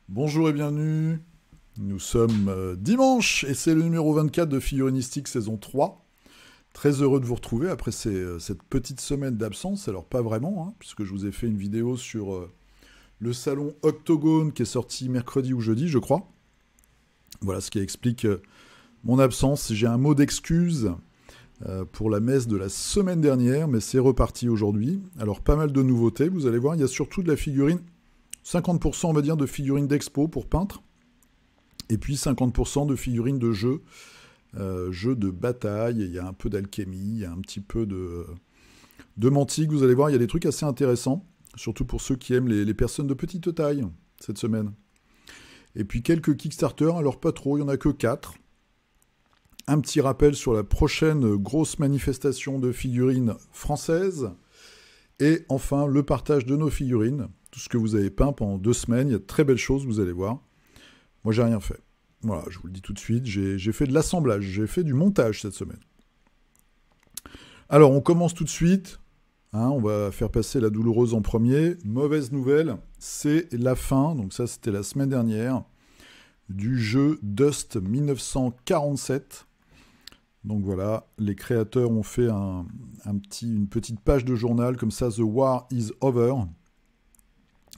Bonjour et bienvenue. Nous sommes dimanche et c'est le numéro 24 de Figuristique saison 3. Très heureux de vous retrouver après cette petite semaine d'absence. Alors pas vraiment, hein, puisque je vous ai fait une vidéo sur le salon Octogone qui est sorti mercredi ou jeudi, je crois. Voilà ce qui explique mon absence. J'ai un mot d'excuse pour la messe de la semaine dernière, mais c'est reparti aujourd'hui. Alors pas mal de nouveautés, vous allez voir, il y a surtout de la figurine, 50% on va dire de figurines d'expo pour peintres, et puis 50% de figurines de jeux, jeux de bataille, il y a un peu d'alchimie, il y a un petit peu de mantique, vous allez voir, il y a des trucs assez intéressants, surtout pour ceux qui aiment les personnes de petite taille cette semaine. Et puis quelques Kickstarter, alors pas trop, il n'y en a que 4. Un petit rappel sur la prochaine grosse manifestation de figurines françaises. Et enfin, le partage de nos figurines. Tout ce que vous avez peint pendant 2 semaines. Il y a de très belles choses, vous allez voir. Moi, j'ai rien fait. Voilà, je vous le dis tout de suite. J'ai fait de l'assemblage. J'ai fait du montage cette semaine. Alors, on commence tout de suite. Hein, on va faire passer la douloureuse en premier. Mauvaise nouvelle, c'est la fin. Donc ça, c'était la semaine dernière. Du jeu Dust 1947. Donc voilà, les créateurs ont fait une petite page de journal comme ça, The War is Over,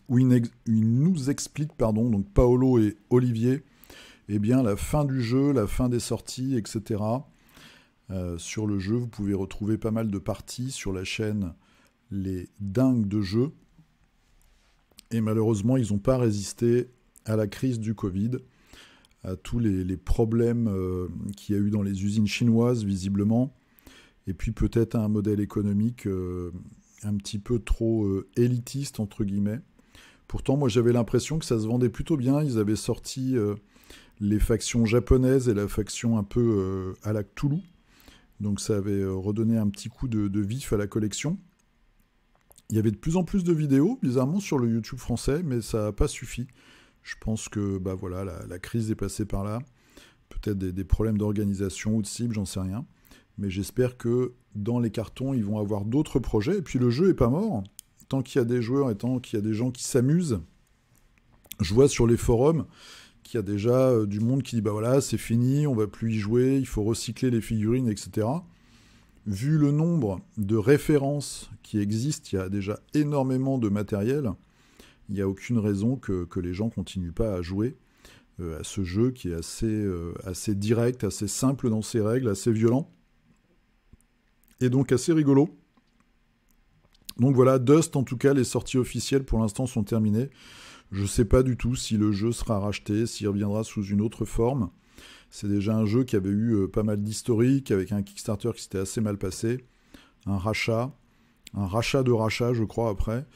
où ils nous expliquent, donc Paolo et Olivier, eh bien la fin du jeu, la fin des sorties, etc. Sur le jeu, vous pouvez retrouver pas mal de parties sur la chaîne Les Dingues de Jeux. Et malheureusement, ils n'ont pas résisté à la crise du Covid, à tous les problèmes qu'il y a eu dans les usines chinoises, visiblement, et puis peut-être à un modèle économique un petit peu trop élitiste, entre guillemets. Pourtant, moi, j'avais l'impression que ça se vendait plutôt bien. Ils avaient sorti les factions japonaises et la faction un peu à la Cthulhu. Donc ça avait redonné un petit coup de vif à la collection. Il y avait de plus en plus de vidéos, bizarrement, sur le YouTube français, mais ça n'a pas suffi. Je pense que voilà, la crise est passée par là. Peut-être des problèmes d'organisation ou de cible, j'en sais rien. Mais j'espère que dans les cartons, ils vont avoir d'autres projets. Et puis le jeu n'est pas mort. Tant qu'il y a des joueurs et tant qu'il y a des gens qui s'amusent, je vois sur les forums qu'il y a déjà du monde qui dit voilà, c'est fini, on ne va plus y jouer, il faut recycler les figurines, etc. Vu le nombre de références qui existent, il y a déjà énormément de matériel. Il n'y a aucune raison que les gens ne continuent pas à jouer à ce jeu qui est assez direct, assez simple dans ses règles, assez violent, et donc assez rigolo. Donc voilà, Dust, en tout cas, les sorties officielles pour l'instant sont terminées. Je ne sais pas du tout si le jeu sera racheté, s'il reviendra sous une autre forme. C'est déjà un jeu qui avait eu pas mal d'historique, avec un Kickstarter qui s'était assez mal passé, un rachat de rachat, je crois, après.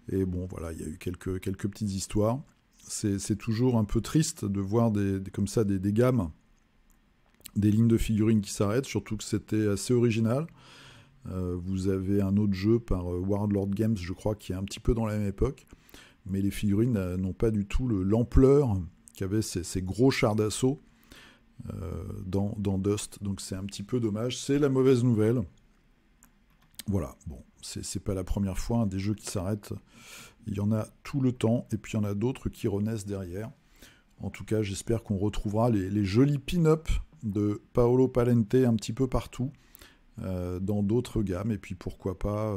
Et bon, voilà, il y a eu quelques petites histoires. C'est toujours un peu triste de voir comme ça des gammes, des lignes de figurines qui s'arrêtent, surtout que c'était assez original. Vous avez un autre jeu par Warlord Games, je crois, qui est un petit peu dans la même époque. Mais les figurines n'ont pas du tout l'ampleur qu'avaient ces gros chars d'assaut dans Dust. Donc c'est un petit peu dommage. C'est la mauvaise nouvelle. Voilà, bon, c'est pas la première fois, hein, des jeux qui s'arrêtent, il y en a tout le temps, et puis il y en a d'autres qui renaissent derrière. En tout cas, j'espère qu'on retrouvera les jolis pin-up de Paolo Palente un petit peu partout, dans d'autres gammes, et puis pourquoi pas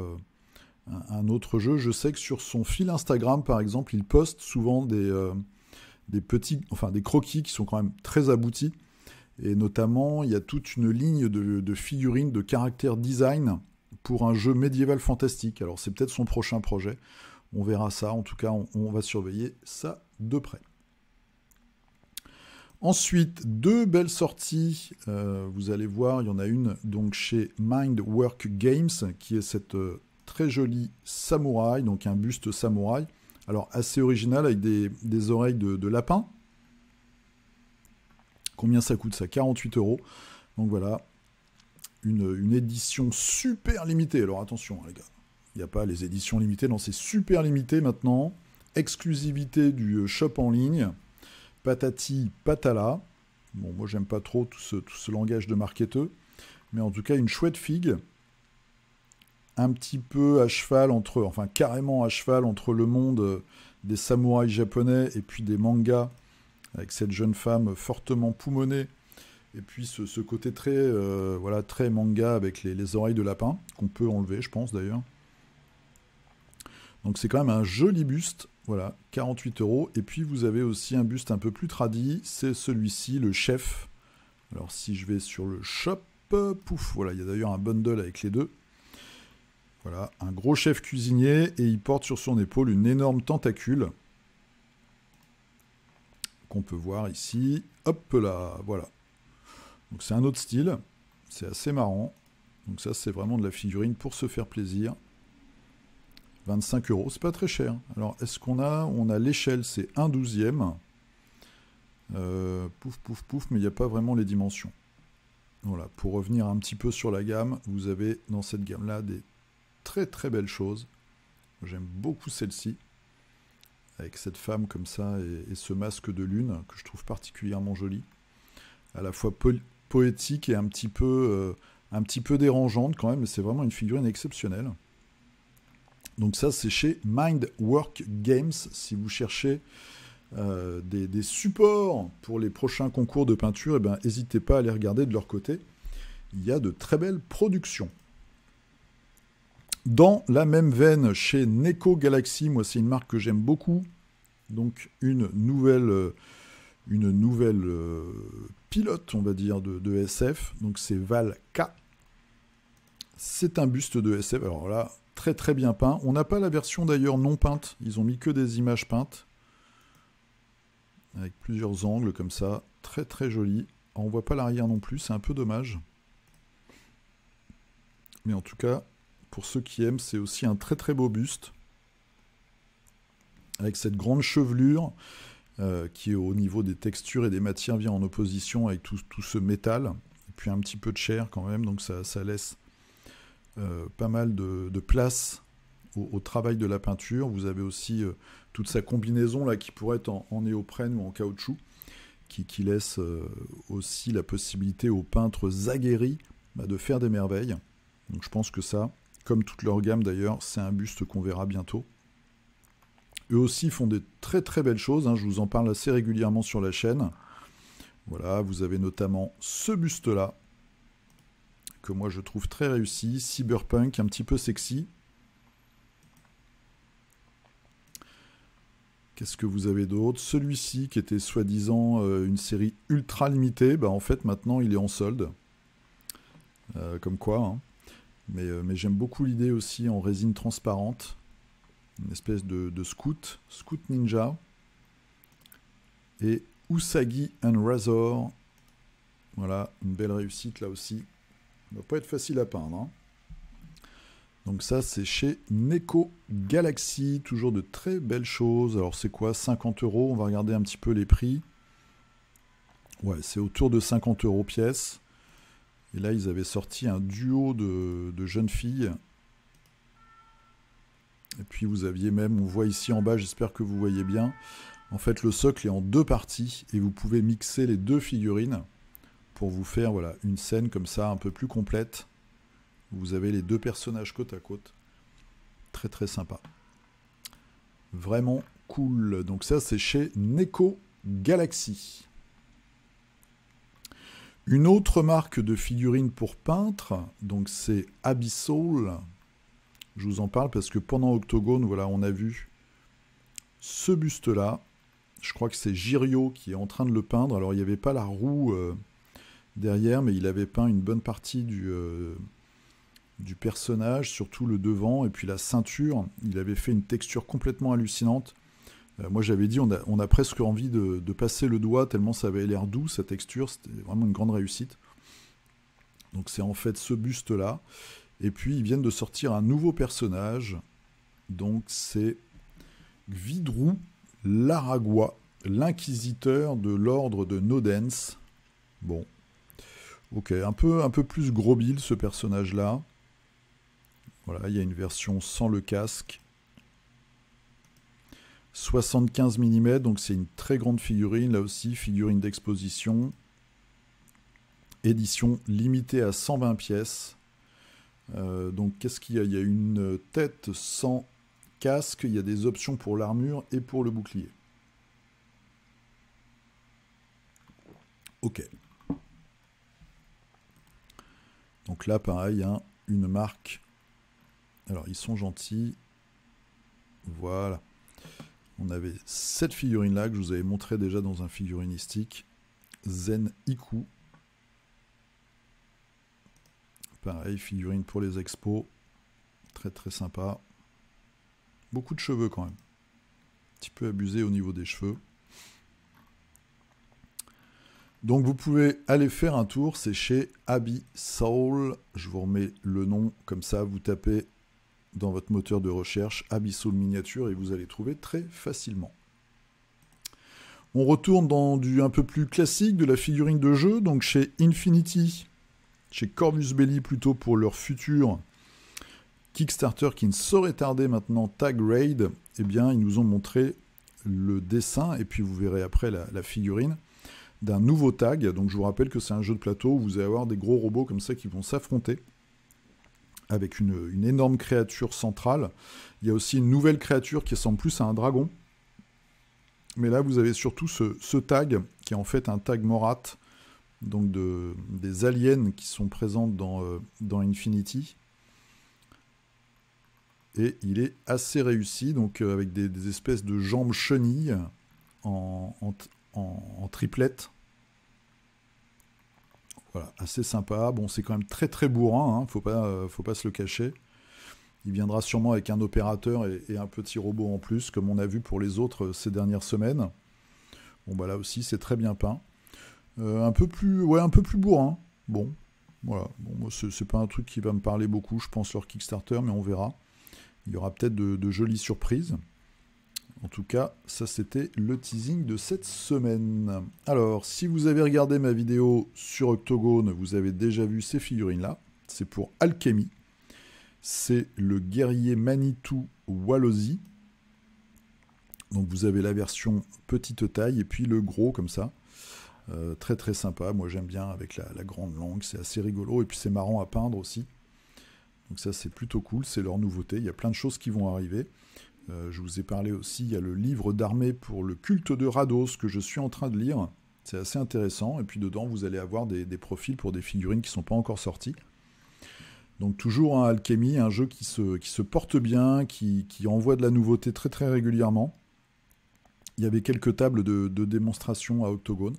un autre jeu. Je sais que sur son fil Instagram, par exemple, il poste souvent des croquis qui sont quand même très aboutis, et notamment, il y a toute une ligne de figurines de caractère design pour un jeu médiéval fantastique. Alors c'est peut-être son prochain projet, on verra ça, en tout cas on va surveiller ça de près. Ensuite, 2 belles sorties, vous allez voir, il y en a une donc chez Mindwork Games, qui est cette très jolie samouraï, donc un buste samouraï, alors assez original avec des oreilles de lapin. Combien ça coûte ça? 48 €. Donc voilà, une édition super limitée. Alors attention, les gars, il n'y a pas les éditions limitées, non, c'est super limité maintenant. Exclusivité du shop en ligne. Patati patala. Bon, moi, j'aime pas trop tout ce langage de marketeux. Mais en tout cas, une chouette figue. un petit peu à cheval entre, enfin carrément à cheval entre le monde des samouraïs japonais et puis des mangas, avec cette jeune femme fortement poumonée, et puis ce côté très, voilà, très manga avec les oreilles de lapin, qu'on peut enlever, je pense d'ailleurs. Donc c'est quand même un joli buste, voilà, 48 €. Et puis vous avez aussi un buste un peu plus tradi, c'est celui-ci, le chef. Alors si je vais sur le shop, pouf, voilà, il y a d'ailleurs un bundle avec les deux. Voilà, un gros chef cuisinier, et il porte sur son épaule une énorme tentacule qu'on peut voir ici. Hop là, voilà. Donc c'est un autre style, c'est assez marrant. Donc ça c'est vraiment de la figurine pour se faire plaisir. 25 €, c'est pas très cher. Alors est-ce qu'on a... On a l'échelle, c'est 1/12. Pouf, pouf, pouf, mais il n'y a pas vraiment les dimensions. Voilà, pour revenir un petit peu sur la gamme, vous avez dans cette gamme-là des très très belles choses. J'aime beaucoup celle-ci, avec cette femme comme ça et ce masque de lune que je trouve particulièrement joli. À la fois poétique et un petit peu dérangeante quand même, mais c'est vraiment une figurine exceptionnelle. Donc ça, c'est chez Mindwork Games. Si vous cherchez des supports pour les prochains concours de peinture, eh ben, n'hésitez pas à aller regarder de leur côté. Il y a de très belles productions. Dans la même veine, chez Neko Galaxy, moi c'est une marque que j'aime beaucoup. Donc une nouvelle pilote, on va dire, de SF. Donc c'est Val K. C'est un buste de SF. Alors là, très très bien peint. On n'a pas la version d'ailleurs non peinte. Ils ont mis que des images peintes. Avec plusieurs angles comme ça. Très très joli. On ne voit pas l'arrière non plus, c'est un peu dommage. Mais en tout cas, pour ceux qui aiment, c'est aussi un très très beau buste. Avec cette grande chevelure qui au niveau des textures et des matières vient en opposition avec tout ce métal. Et puis un petit peu de chair quand même, donc ça laisse pas mal de place au travail de la peinture. Vous avez aussi toute sa combinaison là qui pourrait être en néoprène ou en caoutchouc, qui laisse aussi la possibilité aux peintres aguerris de faire des merveilles. Donc je pense que ça, comme toute leur gamme d'ailleurs, c'est un buste qu'on verra bientôt. Eux aussi font des très très belles choses, hein, je vous en parle assez régulièrement sur la chaîne. Voilà, vous avez notamment ce buste-là, que moi je trouve très réussi, cyberpunk, un petit peu sexy. Qu'est-ce que vous avez d'autre? Celui-ci, qui était soi-disant une série ultra limitée, bah en fait maintenant il est en solde. Comme quoi, hein. Mais j'aime beaucoup l'idée aussi en résine transparente. Une espèce de scout ninja. Et Usagi and Razor. Voilà, une belle réussite là aussi. Ça va pas être facile à peindre, hein. Donc ça, c'est chez Neko Galaxy. Toujours de très belles choses. Alors c'est quoi? 50 €. On va regarder un petit peu les prix. Ouais, c'est autour de 50 € pièce. Et là, ils avaient sorti un duo de jeunes filles. Et puis vous aviez même, on voit ici en bas, j'espère que vous voyez bien. En fait, le socle est en deux parties. Et vous pouvez mixer les deux figurines pour vous faire voilà, une scène comme ça, un peu plus complète. Vous avez les deux personnages côte à côte. Très très sympa. Vraiment cool. Donc ça, c'est chez Neko Galaxy. Une autre marque de figurines pour peintre, donc c'est Abyssal. Je vous en parle parce que pendant Octogone, voilà, on a vu ce buste-là. Je crois que c'est Jirio qui est en train de le peindre. Alors, il n'y avait pas la roue derrière, mais il avait peint une bonne partie du personnage, surtout le devant, et puis la ceinture. Il avait fait une texture complètement hallucinante. Moi, j'avais dit, on a presque envie de passer le doigt, tellement ça avait l'air doux, sa texture. C'était vraiment une grande réussite. Donc, c'est en fait ce buste-là. Et puis, ils viennent de sortir un nouveau personnage. Donc, c'est Gvidrou Laragua, l'inquisiteur de l'ordre de Nodens. Bon. Ok, un peu plus gros build, ce personnage-là. Voilà, il y a une version sans le casque. 75 mm, donc c'est une très grande figurine, là aussi, figurine d'exposition. Édition limitée à 120 pièces. Donc qu'est-ce qu'il y a? Il y a une tête sans casque, il y a des options pour l'armure et pour le bouclier. Ok. Donc là, pareil, hein, une marque. Alors, ils sont gentils. Voilà. On avait cette figurine-là que je vous avais montré déjà dans un figurinistique. Zen Iku. Pareil, figurine pour les expos. Très très sympa. Beaucoup de cheveux quand même. Un petit peu abusé au niveau des cheveux. Donc vous pouvez aller faire un tour, c'est chez Abyssal. Je vous remets le nom, comme ça vous tapez dans votre moteur de recherche Abyssal miniature et vous allez trouver très facilement. On retourne dans du un peu plus classique, de la figurine de jeu, donc chez Infinity, chez Corvus Belli plutôt pour leur futur Kickstarter qui ne saurait tarder maintenant, Tag Raid. Eh bien ils nous ont montré le dessin et puis vous verrez après la figurine d'un nouveau tag. Donc je vous rappelle que c'est un jeu de plateau où vous allez avoir des gros robots comme ça qui vont s'affronter avec une énorme créature centrale. Il y a aussi une nouvelle créature qui ressemble plus à un dragon. Mais là vous avez surtout ce tag qui est en fait un tag Morat, donc des aliens qui sont présents dans Infinity. Et il est assez réussi, donc avec des espèces de jambes chenilles en triplette. Voilà, assez sympa. Bon, c'est quand même très très bourrin, hein, faut pas se le cacher. Il viendra sûrement avec un opérateur et un petit robot en plus, comme on a vu pour les autres ces dernières semaines. Bon, bah là aussi, c'est très bien peint. Un peu plus bourrin. Bon, voilà. Bon, moi, c'est pas un truc qui va me parler beaucoup, je pense, leur Kickstarter, mais on verra. Il y aura peut-être de jolies surprises. En tout cas, ça c'était le teasing de cette semaine. Alors, si vous avez regardé ma vidéo sur Octogone, vous avez déjà vu ces figurines-là. C'est pour Alchemy. C'est le guerrier Manitou Walosi. Donc vous avez la version petite taille et puis le gros comme ça. Très très sympa. Moi j'aime bien avec la grande langue. C'est assez rigolo et puis c'est marrant à peindre aussi. Donc ça c'est plutôt cool. C'est leur nouveauté. Il y a plein de choses qui vont arriver. Je vous ai parlé aussi, il y a le livre d'armée pour le culte de Rados que je suis en train de lire. C'est assez intéressant. Et puis dedans, vous allez avoir des profils pour des figurines qui ne sont pas encore sorties. Donc toujours un Alchemy, un jeu qui se porte bien, qui envoie de la nouveauté très très régulièrement. Il y avait quelques tables de démonstration à Octogone.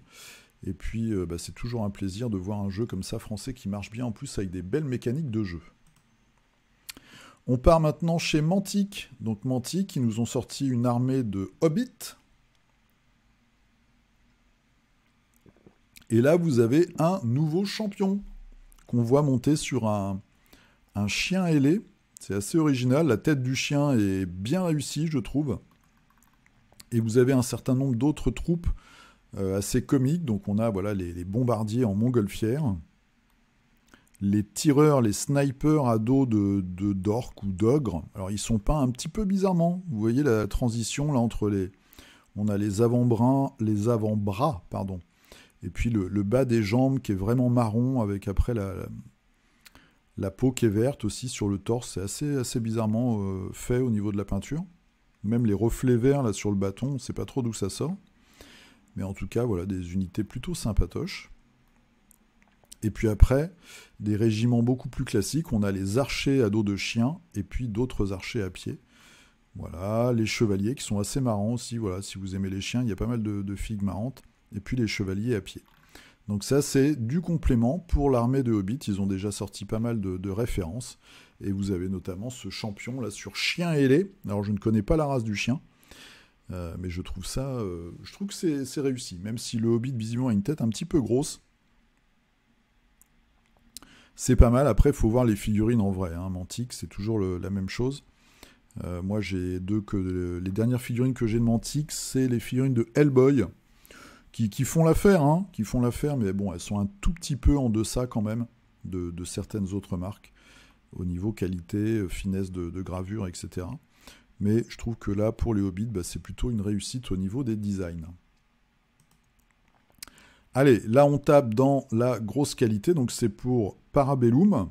Et puis c'est toujours un plaisir de voir un jeu comme ça français qui marche bien en plus avec des belles mécaniques de jeu. On part maintenant chez Mantic. Donc Mantic, ils nous ont sorti une armée de Hobbits. Et là, vous avez un nouveau champion qu'on voit monter sur un chien ailé. C'est assez original. La tête du chien est bien réussie, je trouve. Et vous avez un certain nombre d'autres troupes assez comiques. Donc on a voilà, les bombardiers en montgolfière. Les tireurs, les snipers à dos d'orques ou d'ogres. Alors ils sont peints un petit peu bizarrement. Vous voyez la transition là entre les... On a les avant-bras, pardon. Et puis le bas des jambes qui est vraiment marron avec après la peau qui est verte aussi sur le torse. C'est assez bizarrement fait au niveau de la peinture. Même les reflets verts là sur le bâton, on ne sait pas trop d'où ça sort. Mais en tout cas, voilà, des unités plutôt sympatoches. Et puis après, des régiments beaucoup plus classiques, on a les archers à dos de chien, et puis d'autres archers à pied. Voilà, les chevaliers qui sont assez marrants aussi, voilà, si vous aimez les chiens, il y a pas mal de figues marrantes, et puis les chevaliers à pied. Donc ça, c'est du complément pour l'armée de Hobbit, ils ont déjà sorti pas mal de références, et vous avez notamment ce champion là sur chien ailé. Alors je ne connais pas la race du chien, mais je trouve que c'est réussi, même si le Hobbit visiblement a une tête un petit peu grosse. C'est pas mal. Après, il faut voir les figurines en vrai. Hein. Mantic, c'est toujours la même chose. Moi, j'ai les dernières figurines que j'ai de Mantic, c'est les figurines de Hellboy, qui font l'affaire, hein, mais bon, elles sont un tout petit peu en deçà quand même de certaines autres marques, au niveau qualité, finesse de gravure, etc. Mais je trouve que là, pour les Hobbits, c'est plutôt une réussite au niveau des designs. Allez, là on tape dans la grosse qualité, donc c'est pour Parabellum.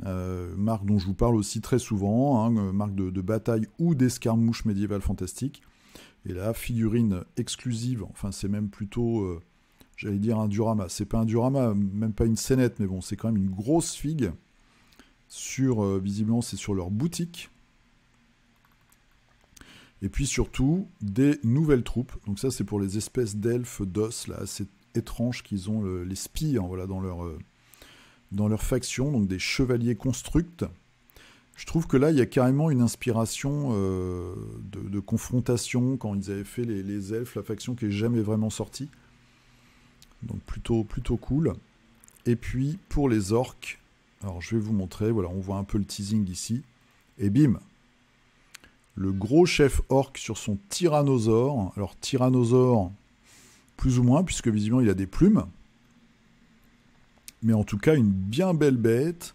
marque dont je vous parle aussi très souvent, hein, marque de bataille ou d'escarmouche médiévale fantastique. Et là, figurine exclusive, enfin c'est même plutôt, j'allais dire un diorama. C'est pas un diorama, même pas une scénette, mais bon, c'est quand même une grosse figue. Visiblement, c'est sur leur boutique. Et puis surtout, des nouvelles troupes. Donc ça, c'est pour les espèces d'elfes d'os, là, assez étranges qu'ils ont, les spires, voilà, dans leur faction, donc des chevaliers constructs. Je trouve que là, il y a carrément une inspiration de confrontation quand ils avaient fait les elfes, la faction qui n'est jamais vraiment sortie. Donc plutôt cool. Et puis, pour les orques, alors je vais vous montrer, voilà, on voit un peu le teasing ici. Et bim, le gros chef orc sur son tyrannosaure. Alors tyrannosaure, plus ou moins, puisque visiblement il a des plumes. Mais en tout cas, une bien belle bête,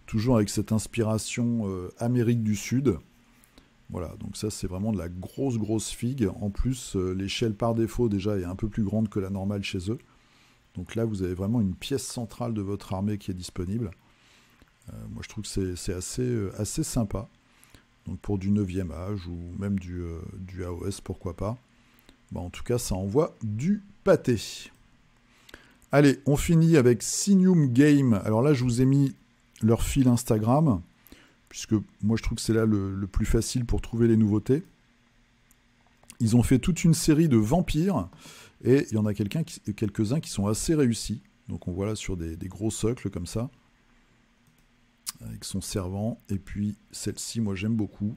toujours avec cette inspiration Amérique du Sud. Voilà, donc ça c'est vraiment de la grosse figue. En plus, l'échelle par défaut déjà est un peu plus grande que la normale chez eux. Donc là, vous avez vraiment une pièce centrale de votre armée qui est disponible. Moi, je trouve que c'est assez sympa. Donc pour du 9e âge ou même du AOS, pourquoi pas. Bah, en tout cas, ça envoie du pâté. Allez, on finit avec Sinium Game. Alors là, je vous ai mis leur fil Instagram, puisque moi, je trouve que c'est là le plus facile pour trouver les nouveautés. Ils ont fait toute une série de vampires, et il y en a quelques-uns qui sont assez réussis. Donc on voit là sur des gros socles comme ça, avec son servant. Et puis celle-ci, moi j'aime beaucoup.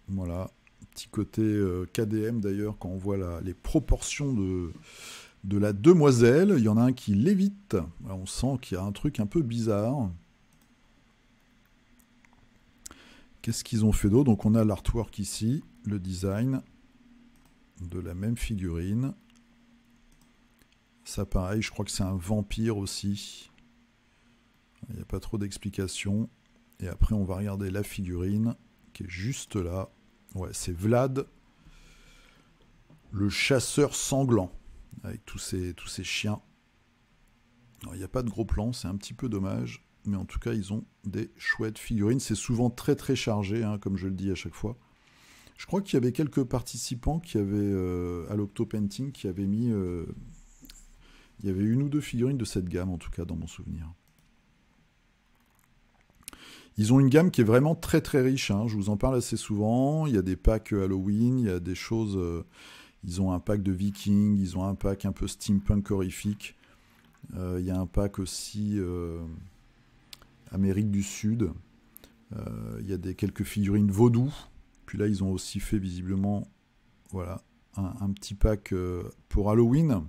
Voilà, petit côté KDM d'ailleurs, quand on voit les proportions de la demoiselle. Il y en a un qui lévite. Alors, on sent qu'il y a un truc un peu bizarre. Qu'est-ce qu'ils ont fait d'autre? Donc on a l'artwork ici, le design de la même figurine. Ça pareil, je crois que c'est un vampire aussi. Il n'y a pas trop d'explications. Et après on va regarder la figurine qui est juste là. Ouais, c'est Vlad, le chasseur sanglant, avec tous ces chiens. Alors, il n'y a pas de gros plan, c'est un petit peu dommage. Mais en tout cas, ils ont des chouettes figurines. C'est souvent très chargé, hein, comme je le dis à chaque fois. Je crois qu'il y avait quelques participants qui avaient, à l'Octopainting, qui avaient mis... il y avait une ou deux figurines de cette gamme, en tout cas, dans mon souvenir. Ils ont une gamme qui est vraiment très riche, hein. Je vous en parle assez souvent. Il y a des packs Halloween, il y a des choses... ils ont un pack de Vikings, ils ont un pack un peu steampunk horrifique. Il y a un pack aussi Amérique du Sud. Il y a quelques figurines vaudou. Puis là, ils ont aussi fait visiblement voilà, un petit pack pour Halloween.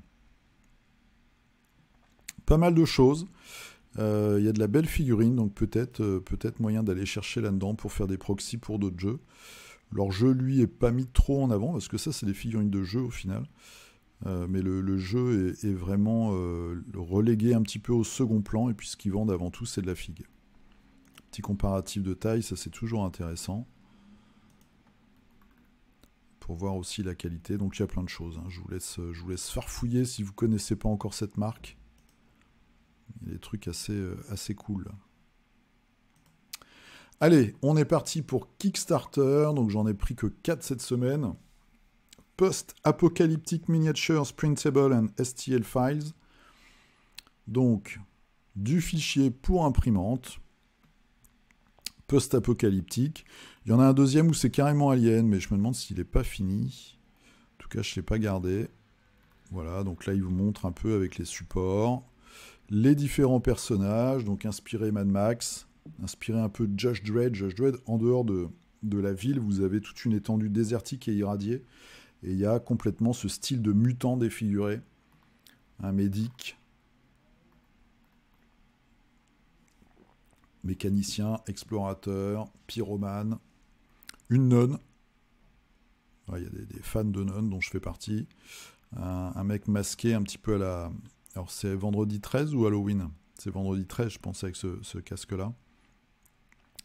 Pas mal de choses. Il y a de la belle figurine, donc peut-être moyen d'aller chercher là-dedans pour faire des proxys pour d'autres jeux. Leur jeu, lui, est pas mis trop en avant, parce que ça, c'est des figurines de jeu au final. Mais le jeu est vraiment relégué un petit peu au second plan, et puis ce qu'ils vendent avant tout, c'est de la figue. Petit comparatif de taille, ça c'est toujours intéressant. Pour voir aussi la qualité, donc il y a plein de choses. Hein. Je vous laisse farfouiller si vous ne connaissez pas encore cette marque. Il y a des trucs assez cool. Allez, on est parti pour Kickstarter, donc j'en ai pris que 4 cette semaine. Post-Apocalyptic Miniatures Printable and STL Files. Donc, du fichier pour imprimante. Post-apocalyptique. Il y en a un deuxième où c'est carrément Alien, mais je me demande s'il n'est pas fini. En tout cas, je ne l'ai pas gardé. Voilà, donc là, il vous montre un peu avec les supports. Les différents personnages, donc inspiré Mad Max, inspiré un peu de Judge Dredd. Judge Dredd, en dehors de la ville, vous avez toute une étendue désertique et irradiée. Et il y a complètement ce style de mutant défiguré. Un médic, mécanicien, explorateur, pyromane, une nonne. Il y a des fans de nonnes dont je fais partie. Un mec masqué un petit peu à la... Alors c'est vendredi 13 ou Halloween? C'est vendredi 13, je pense, avec ce casque-là.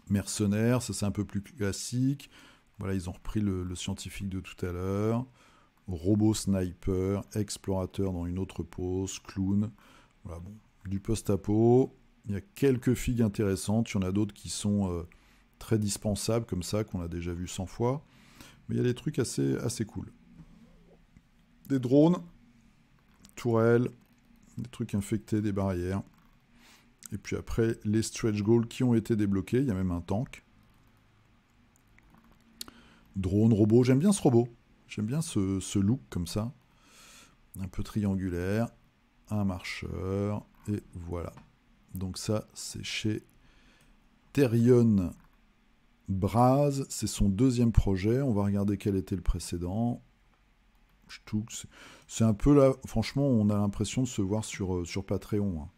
Mercenaire, ça c'est un peu plus classique. Voilà, ils ont repris le scientifique de tout à l'heure. Robot sniper, explorateur dans une autre pose, clown. Voilà, bon, du post-apo. Il y a quelques figues intéressantes, il y en a d'autres qui sont très dispensables, comme ça, qu'on a déjà vu 100 fois. Mais il y a des trucs assez cool. Des drones, tourelles, des trucs infectés, des barrières. Et puis après, les stretch goals qui ont été débloqués. Il y a même un tank. Drone, robot. J'aime bien ce robot. J'aime bien ce look comme ça. Un peu triangulaire. Un marcheur. Et voilà. Donc ça, c'est chez Therion Braz. C'est son deuxième projet. On va regarder quel était le précédent. C'est un peu là... Franchement, on a l'impression de se voir sur Patreon. Hein.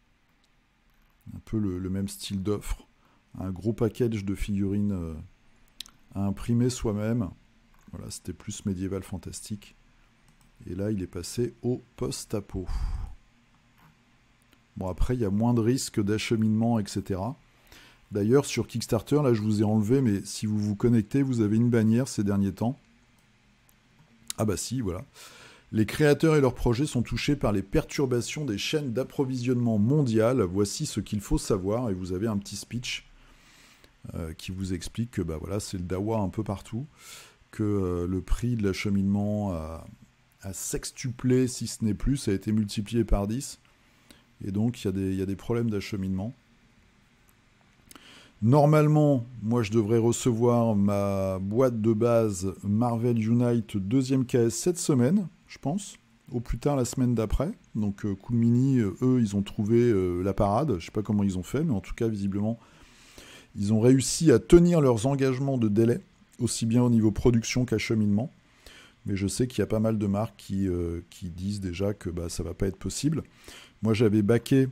Un peu le même style d'offre. Un gros package de figurines à imprimer soi-même. Voilà, c'était plus médiéval fantastique. Et là, il est passé au post-apo. Bon, après, il y a moins de risques d'acheminement, etc. D'ailleurs, sur Kickstarter, là, je vous ai enlevé, mais si vous vous connectez, vous avez une bannière ces derniers temps. Ah bah si, voilà. Les créateurs et leurs projets sont touchés par les perturbations des chaînes d'approvisionnement mondiales. Voici ce qu'il faut savoir. Et vous avez un petit speech qui vous explique que bah, voilà, c'est le dawa un peu partout, que le prix de l'acheminement a sextuplé, si ce n'est plus, a été multiplié par 10. Et donc, il y a des problèmes d'acheminement. Normalement, moi, je devrais recevoir ma boîte de base Marvel Unite 2e KS cette semaine, je pense, au plus tard la semaine d'après. Donc, Cool Mini, eux, ils ont trouvé la parade. Je ne sais pas comment ils ont fait, mais en tout cas, visiblement, ils ont réussi à tenir leurs engagements de délai, aussi bien au niveau production qu'acheminement. Mais je sais qu'il y a pas mal de marques qui disent déjà que bah, ça ne va pas être possible. Moi, j'avais backé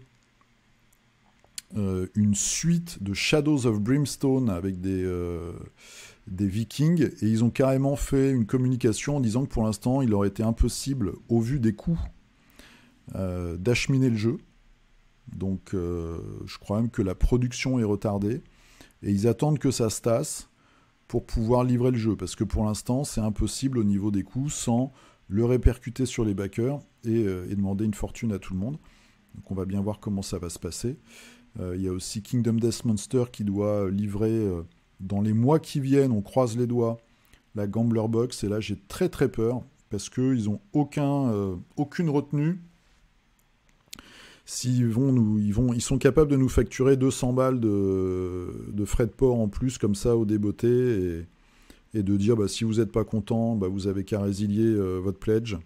une suite de Shadows of Brimstone avec des Vikings, et ils ont carrément fait une communication en disant que pour l'instant, il aurait été impossible, au vu des coûts, d'acheminer le jeu. Donc, je crois même que la production est retardée, et ils attendent que ça se tasse pour pouvoir livrer le jeu, parce que pour l'instant, c'est impossible au niveau des coûts sans le répercuter sur les backers et demander une fortune à tout le monde. Donc on va bien voir comment ça va se passer. Il y a aussi Kingdom Death Monster qui doit livrer dans les mois qui viennent, on croise les doigts, la Gambler Box, et là j'ai très très peur, parce qu'ils n'ont aucune retenue. Ils sont capables de nous facturer 200 balles de frais de port en plus, comme ça, au débeauté, et de dire, bah, si vous n'êtes pas content, bah, vous avez qu'à résilier votre pledge.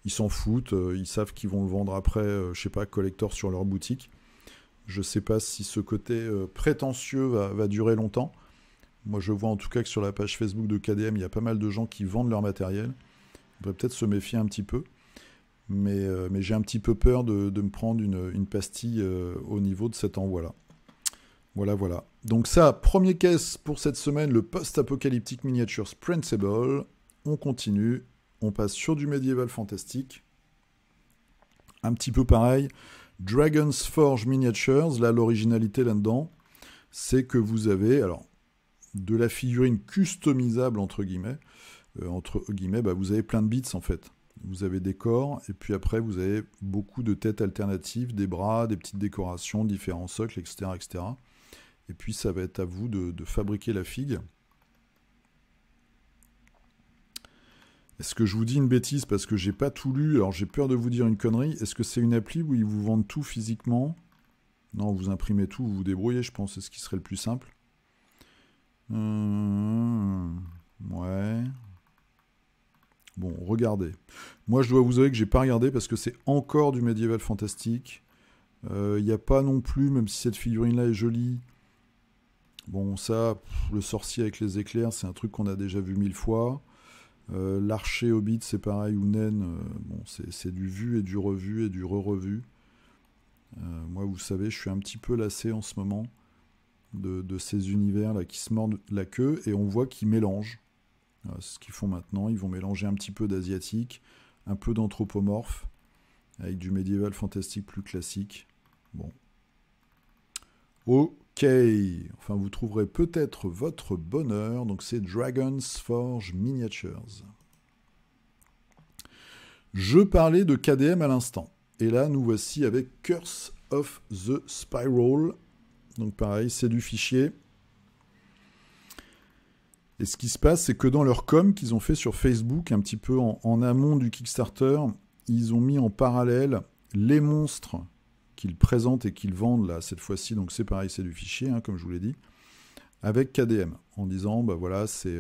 Ils s'en foutent, ils savent qu'ils vont le vendre après, je sais pas, collector sur leur boutique. Je sais pas si ce côté prétentieux va durer longtemps. Moi, je vois en tout cas que sur la page Facebook de KDM, il y a pas mal de gens qui vendent leur matériel. On devrait peut-être se méfier un petit peu. Mais j'ai un petit peu peur de me prendre une pastille au niveau de cet envoi-là. Voilà. Donc ça, premier caisse pour cette semaine, le Post-Apocalyptic Miniatures Principle. On continue, on passe sur du médiéval fantastique. Un petit peu pareil, Dragon's Forge Miniatures, là l'originalité là-dedans, c'est que vous avez alors de la figurine customisable entre guillemets, bah, vous avez plein de bits en fait. Vous avez des corps, et puis après, vous avez beaucoup de têtes alternatives, des bras, des petites décorations, différents socles, etc., etc. Et puis, ça va être à vous de fabriquer la figue. Est-ce que je vous dis une bêtise parce que j'ai pas tout lu, alors j'ai peur de vous dire une connerie. Est-ce que c'est une appli où ils vous vendent tout physiquement? Non, vous imprimez tout, vous vous débrouillez, je pense, c'est ce qui serait le plus simple. Ouais... Bon, regardez. Moi, je dois vous avouer que j'ai pas regardé parce que c'est encore du médiéval fantastique. Il n'y a pas non plus, même si cette figurine-là est jolie. Bon, ça, le sorcier avec les éclairs, c'est un truc qu'on a déjà vu 1000 fois. L'archer Hobbit, c'est pareil, ou naine. Bon, c'est du vu et du revu et du re-revu. Moi, vous savez, je suis un petit peu lassé en ce moment de ces univers-là qui se mordent la queue, et on voit qu'ils mélangent. C'est ce qu'ils font maintenant, ils vont mélanger un petit peu d'asiatique, un peu d'anthropomorphe, avec du médiéval fantastique plus classique. Bon. Ok, enfin vous trouverez peut-être votre bonheur, donc c'est Dragon's Forge Miniatures. Je parlais de KDM à l'instant, et là nous voici avec Curse of the Spiral. Donc pareil, c'est du fichier. Et ce qui se passe, c'est que dans leur com qu'ils ont fait sur Facebook, un petit peu en amont du Kickstarter, ils ont mis en parallèle les monstres qu'ils présentent et qu'ils vendent là cette fois-ci. Donc c'est pareil, c'est du fichier, hein, comme je vous l'ai dit, avec KDM, en disant, bah voilà, c'est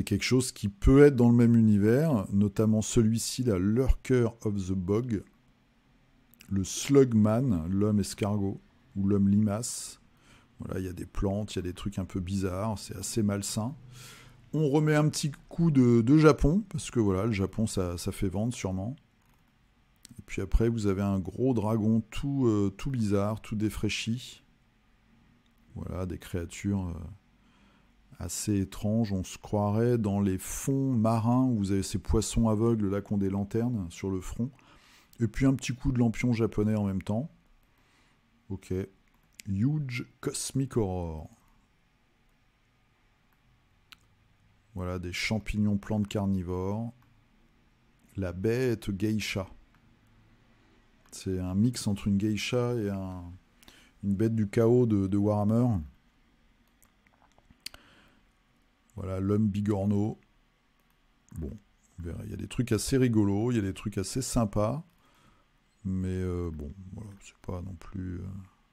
quelque chose qui peut être dans le même univers, notamment celui-ci, là, Lurker of the Bog, le Slugman, l'homme escargot, ou l'homme limace. Voilà, il y a des plantes, il y a des trucs un peu bizarres, c'est assez malsain. On remet un petit coup de Japon, parce que voilà, le Japon, ça fait vendre sûrement. Et puis après, vous avez un gros dragon tout bizarre, tout défraîchi. Voilà, des créatures assez étranges. On se croirait dans les fonds marins, où vous avez ces poissons aveugles là qui ont des lanternes sur le front. Et puis un petit coup de lampion japonais en même temps. Ok. Huge Cosmic Horror. Voilà, des champignons plantes carnivores. La bête geisha. C'est un mix entre une geisha et une bête du chaos de Warhammer. Voilà, l'homme bigorneau. Bon, il y a des trucs assez rigolos, il y a des trucs assez sympas. Mais bon, voilà, c'est pas non plus...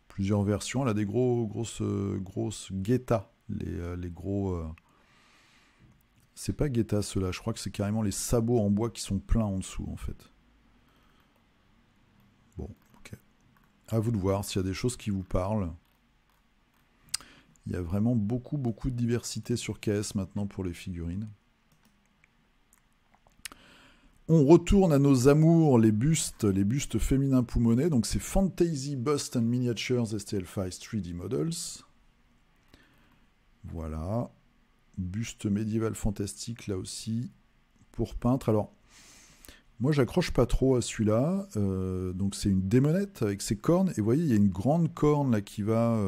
plusieurs versions. Elle a des grosses guettas. Les gros... c'est pas guettas ceux-là, je crois que c'est carrément les sabots en bois qui sont pleins en dessous en fait. Bon, ok. À vous de voir s'il y a des choses qui vous parlent. Il y a vraiment beaucoup de diversité sur KS maintenant pour les figurines. On retourne à nos amours, les bustes féminins poumonés. Donc c'est Fantasy Bust and Miniatures STL5 3D Models. Voilà. Buste médiéval fantastique là aussi pour peintre. Alors, moi j'accroche pas trop à celui-là. Donc c'est une démonette avec ses cornes. Et vous voyez, il y a une grande corne là qui va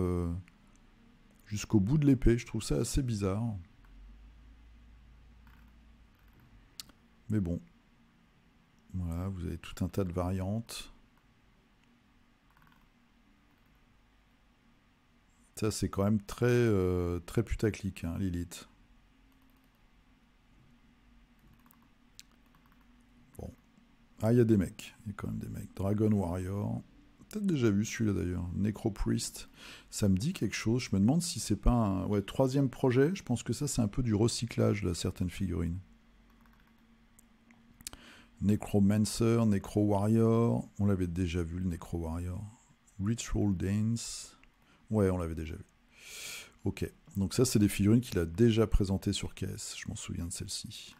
jusqu'au bout de l'épée. Je trouve ça assez bizarre. Mais bon. Voilà, vous avez tout un tas de variantes. Ça, c'est quand même très putaclic, hein, Lilith. Bon. Ah, il y a des mecs. Il y a quand même des mecs. Dragon Warrior. Peut-être déjà vu celui-là d'ailleurs. Necropriest. Ça me dit quelque chose. Je me demande si c'est pas un... Ouais, troisième projet. Je pense que ça, c'est un peu du recyclage, là, certaines figurines. Necromancer, Necro Warrior, on l'avait déjà vu le Necro Warrior. Ritual Dance, ouais, on l'avait déjà vu. Ok, donc ça c'est des figurines qu'il a déjà présentées sur KS, je m'en souviens de celle-ci.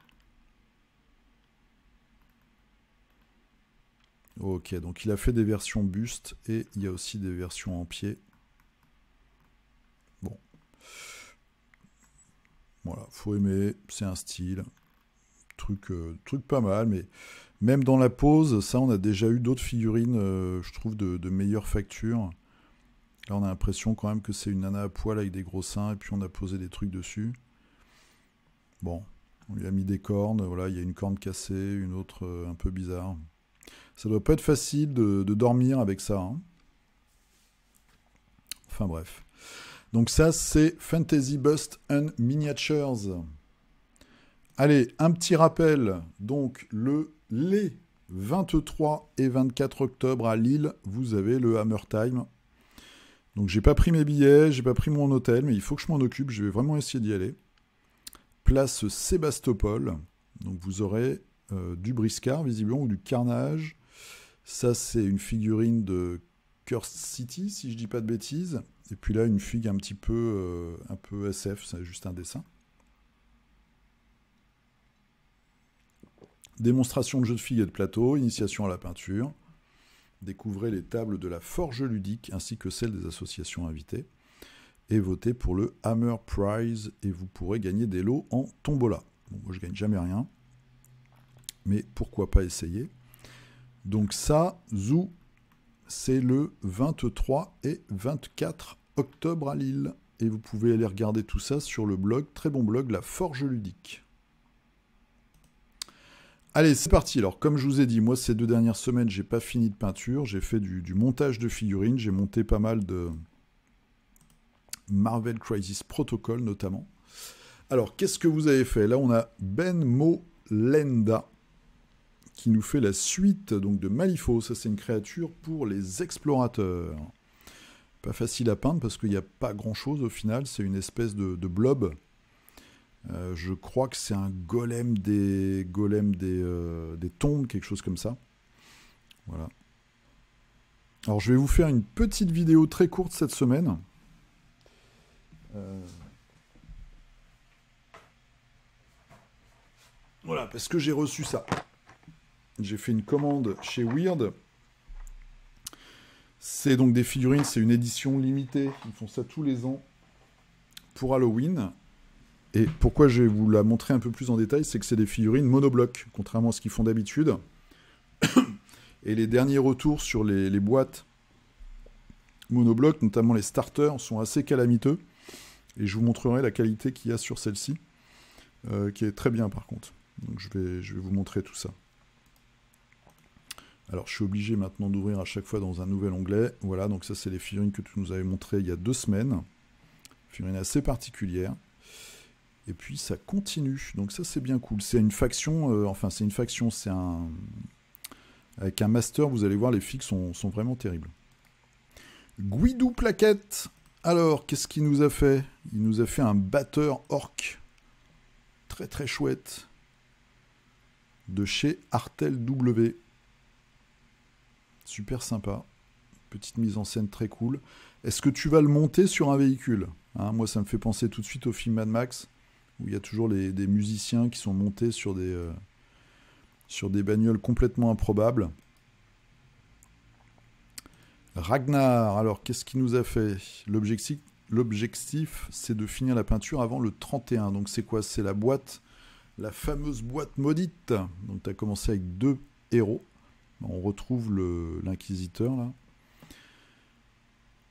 Ok, donc il a fait des versions buste et il y a aussi des versions en pied. Bon. Voilà, faut aimer, c'est un style. Truc pas mal, mais même dans la pose, ça on a déjà eu d'autres figurines, je trouve, de meilleure facture. Là on a l'impression quand même que c'est une nana à poil avec des gros seins, et puis on a posé des trucs dessus. Bon, on lui a mis des cornes, voilà, il y a une corne cassée, une autre un peu bizarre. Ça doit pas être facile de dormir avec ça, hein. Enfin bref. Donc ça c'est Fantasy Bust and Miniatures. Allez, un petit rappel, donc les 23 et 24 octobre à Lille, vous avez le Hammer Time. Donc j'ai pas pris mes billets, j'ai pas pris mon hôtel, mais il faut que je m'en occupe, je vais vraiment essayer d'y aller. Place Sébastopol, donc vous aurez du briscard visiblement ou du carnage. Ça c'est une figurine de Cursed City, si je dis pas de bêtises. Et puis là une figue un peu SF, c'est juste un dessin. Démonstration de jeux de filles et de plateau, initiation à la peinture. Découvrez les tables de la Forge ludique ainsi que celles des associations invitées. Et votez pour le Hammer Prize et vous pourrez gagner des lots en tombola. Bon, moi je gagne jamais rien, mais pourquoi pas essayer. Donc ça, Zou, c'est le 23 et 24 octobre à Lille. Et vous pouvez aller regarder tout ça sur le blog, très bon blog, la Forge ludique. Allez, c'est parti. Alors, comme je vous ai dit, moi, ces 2 dernières semaines, j'ai pas fini de peinture. J'ai fait du montage de figurines. J'ai monté pas mal de Marvel Crisis Protocol, notamment. Alors, qu'est-ce que vous avez fait? Là, on a Ben Molenda qui nous fait la suite donc, de Malifaux. Ça, c'est une créature pour les explorateurs. Pas facile à peindre parce qu'il n'y a pas grand-chose au final. C'est une espèce de blob. Je crois que c'est un golem des tombes, quelque chose comme ça. Voilà. Alors je vais vous faire une petite vidéo très courte cette semaine. Voilà, parce que j'ai reçu ça. J'ai fait une commande chez Weird. C'est donc des figurines, c'est une édition limitée. Ils font ça tous les ans pour Halloween. Et pourquoi je vais vous la montrer un peu plus en détail, c'est que c'est des figurines monoblocs, contrairement à ce qu'ils font d'habitude. Et les derniers retours sur les boîtes monoblocs, notamment les starters, sont assez calamiteux. Et je vous montrerai la qualité qu'il y a sur celle-ci, qui est très bien par contre. Donc je vais vous montrer tout ça. Alors je suis obligé maintenant d'ouvrir à chaque fois dans un nouvel onglet. Voilà, donc ça c'est les figurines que tu nous avais montrées il y a 2 semaines. Figurines assez particulières. Et puis ça continue, donc ça c'est bien cool. C'est une faction, c'est un... Avec un master, vous allez voir, les figues sont vraiment terribles. Guidou Plaquette. Alors, qu'est-ce qu'il nous a fait? Il nous a fait un batteur orc. Très très chouette. De chez Artel W. Super sympa. Petite mise en scène très cool. Est-ce que tu vas le monter sur un véhicule? Moi ça me fait penser tout de suite au film Mad Max, où il y a toujours des musiciens qui sont montés sur des bagnoles complètement improbables. Ragnar, alors qu'est-ce qu'il nous a fait? L'objectif, c'est de finir la peinture avant le 31. Donc c'est quoi? C'est la boîte, la fameuse boîte maudite. Donc tu as commencé avec 2 héros. On retrouve l'inquisiteur là.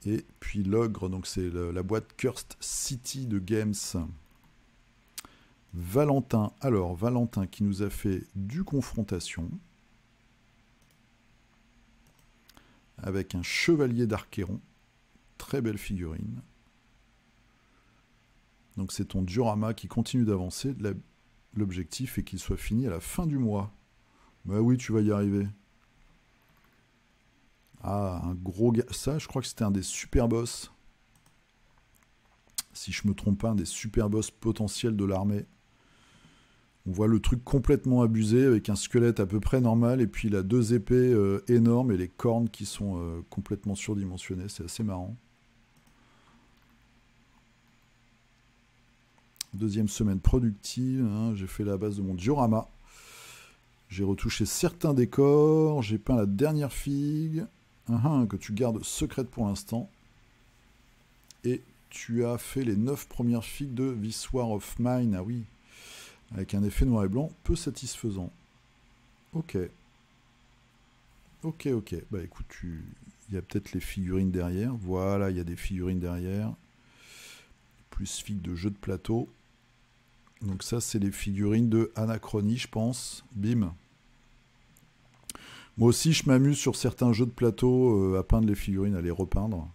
Et puis l'ogre, donc c'est la boîte Cursed City de Games. Valentin, alors Valentin qui nous a fait du confrontation avec un chevalier d'Archéron, très belle figurine. Donc c'est ton diorama qui continue d'avancer. L'objectif est qu'il soit fini à la fin du mois. Bah oui, tu vas y arriver. Ah, un gros gars. Ça, je crois que c'était un des super boss. Si je me trompe pas, un des super boss potentiels de l'armée. On voit le truc complètement abusé avec un squelette à peu près normal et puis il a 2 épées énormes et les cornes qui sont complètement surdimensionnées. C'est assez marrant. Deuxième semaine productive. J'ai fait la base de mon diorama. J'ai retouché certains décors. J'ai peint la dernière figue. Que tu gardes secrète pour l'instant. Et tu as fait les 9 premières figues de This War of Mine. Ah oui. Avec un effet noir et blanc peu satisfaisant. Ok. Bah écoute, il y a peut-être les figurines derrière. Voilà, il y a des figurines derrière. Plus figues de jeu de plateau. Donc ça, c'est les figurines de Anachronie, je pense. Bim. Moi aussi, je m'amuse sur certains jeux de plateau à peindre les figurines, à les repeindre.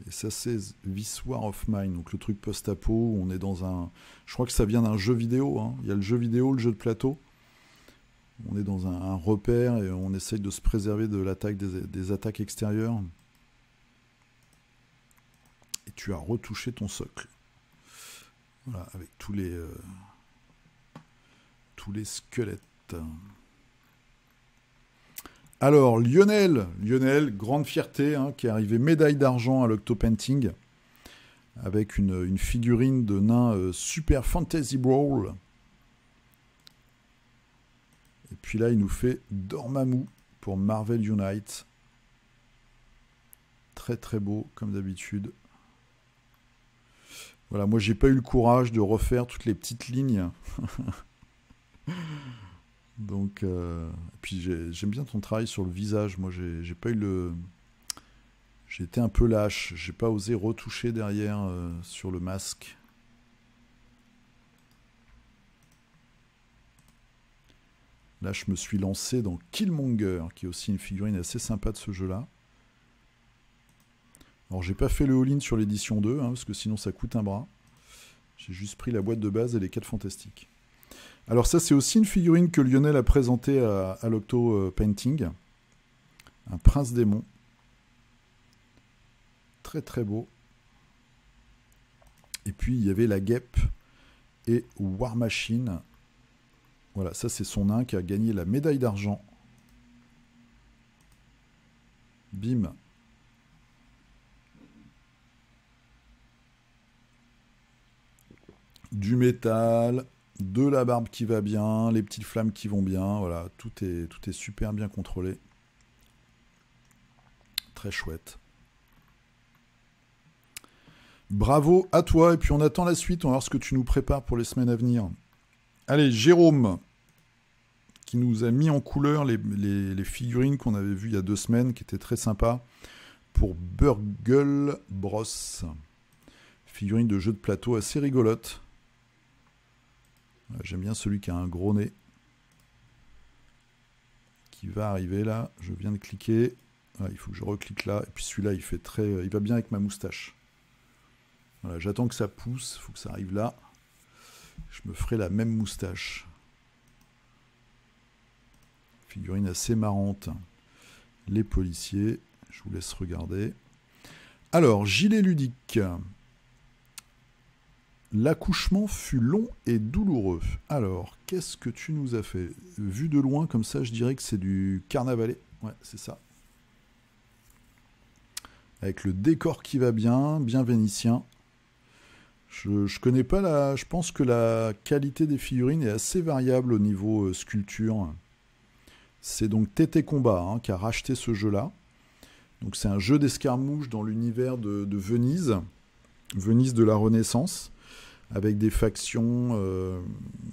Et ça, c'est This War of Mine, donc le truc post-apo, où on est dans un... Je crois que ça vient d'un jeu vidéo, hein. Il y a le jeu vidéo, le jeu de plateau. On est dans un repère et on essaye de se préserver de l'attaque des attaques extérieures. Et tu as retouché ton socle. Voilà, avec tous les squelettes. Alors, Lionel, grande fierté, qui est arrivé médaille d'argent à l'Octopainting, avec une figurine de nain Super Fantasy Brawl. Et puis là, il nous fait Dormammu pour Marvel Unite. Très très beau, comme d'habitude. Voilà, moi j'ai pas eu le courage de refaire toutes les petites lignes. Donc, puis j'aime bien ton travail sur le visage. Moi, j'ai pas eu le... J'ai été un peu lâche. J'ai pas osé retoucher derrière sur le masque. Là, je me suis lancé dans Killmonger, qui est aussi une figurine assez sympa de ce jeu-là. Alors, j'ai pas fait le all-in sur l'édition 2, parce que sinon ça coûte un bras. J'ai juste pris la boîte de base et les 4 fantastiques. Alors ça, c'est aussi une figurine que Lionel a présentée à l'Octo Painting. Un prince démon. Très très beau. Et puis, il y avait la guêpe et War Machine. Voilà, ça c'est son nain qui a gagné la médaille d'argent. Bim. Du métal, de la barbe qui va bien, les petites flammes qui vont bien. Voilà, tout est super bien contrôlé. Très chouette. Bravo à toi, et puis on attend la suite, on va voir ce que tu nous prépares pour les semaines à venir. Allez, Jérôme, qui nous a mis en couleur les figurines qu'on avait vues il y a 2 semaines, qui étaient très sympas, pour Burgle Bros. Figurine de jeu de plateau assez rigolote. J'aime bien celui qui a un gros nez. Qui va arriver là, je viens de cliquer. Ah, il faut que je reclique là, et puis celui-là il va bien avec ma moustache. Voilà, j'attends que ça pousse, il faut que ça arrive là. Je me ferai la même moustache. Figurine assez marrante. Les policiers, je vous laisse regarder. Alors, gilet ludique. L'accouchement fut long et douloureux. Alors, qu'est-ce que tu nous as fait? Vu de loin, comme ça, je dirais que c'est du carnavalet. Ouais, c'est ça. Avec le décor qui va bien, bien vénitien. Je connais pas la... Je pense que la qualité des figurines est assez variable au niveau sculpture. C'est donc TT Combat qui a racheté ce jeu-là. Donc c'est un jeu d'escarmouche dans l'univers de Venise. Venise de la Renaissance. Avec des factions.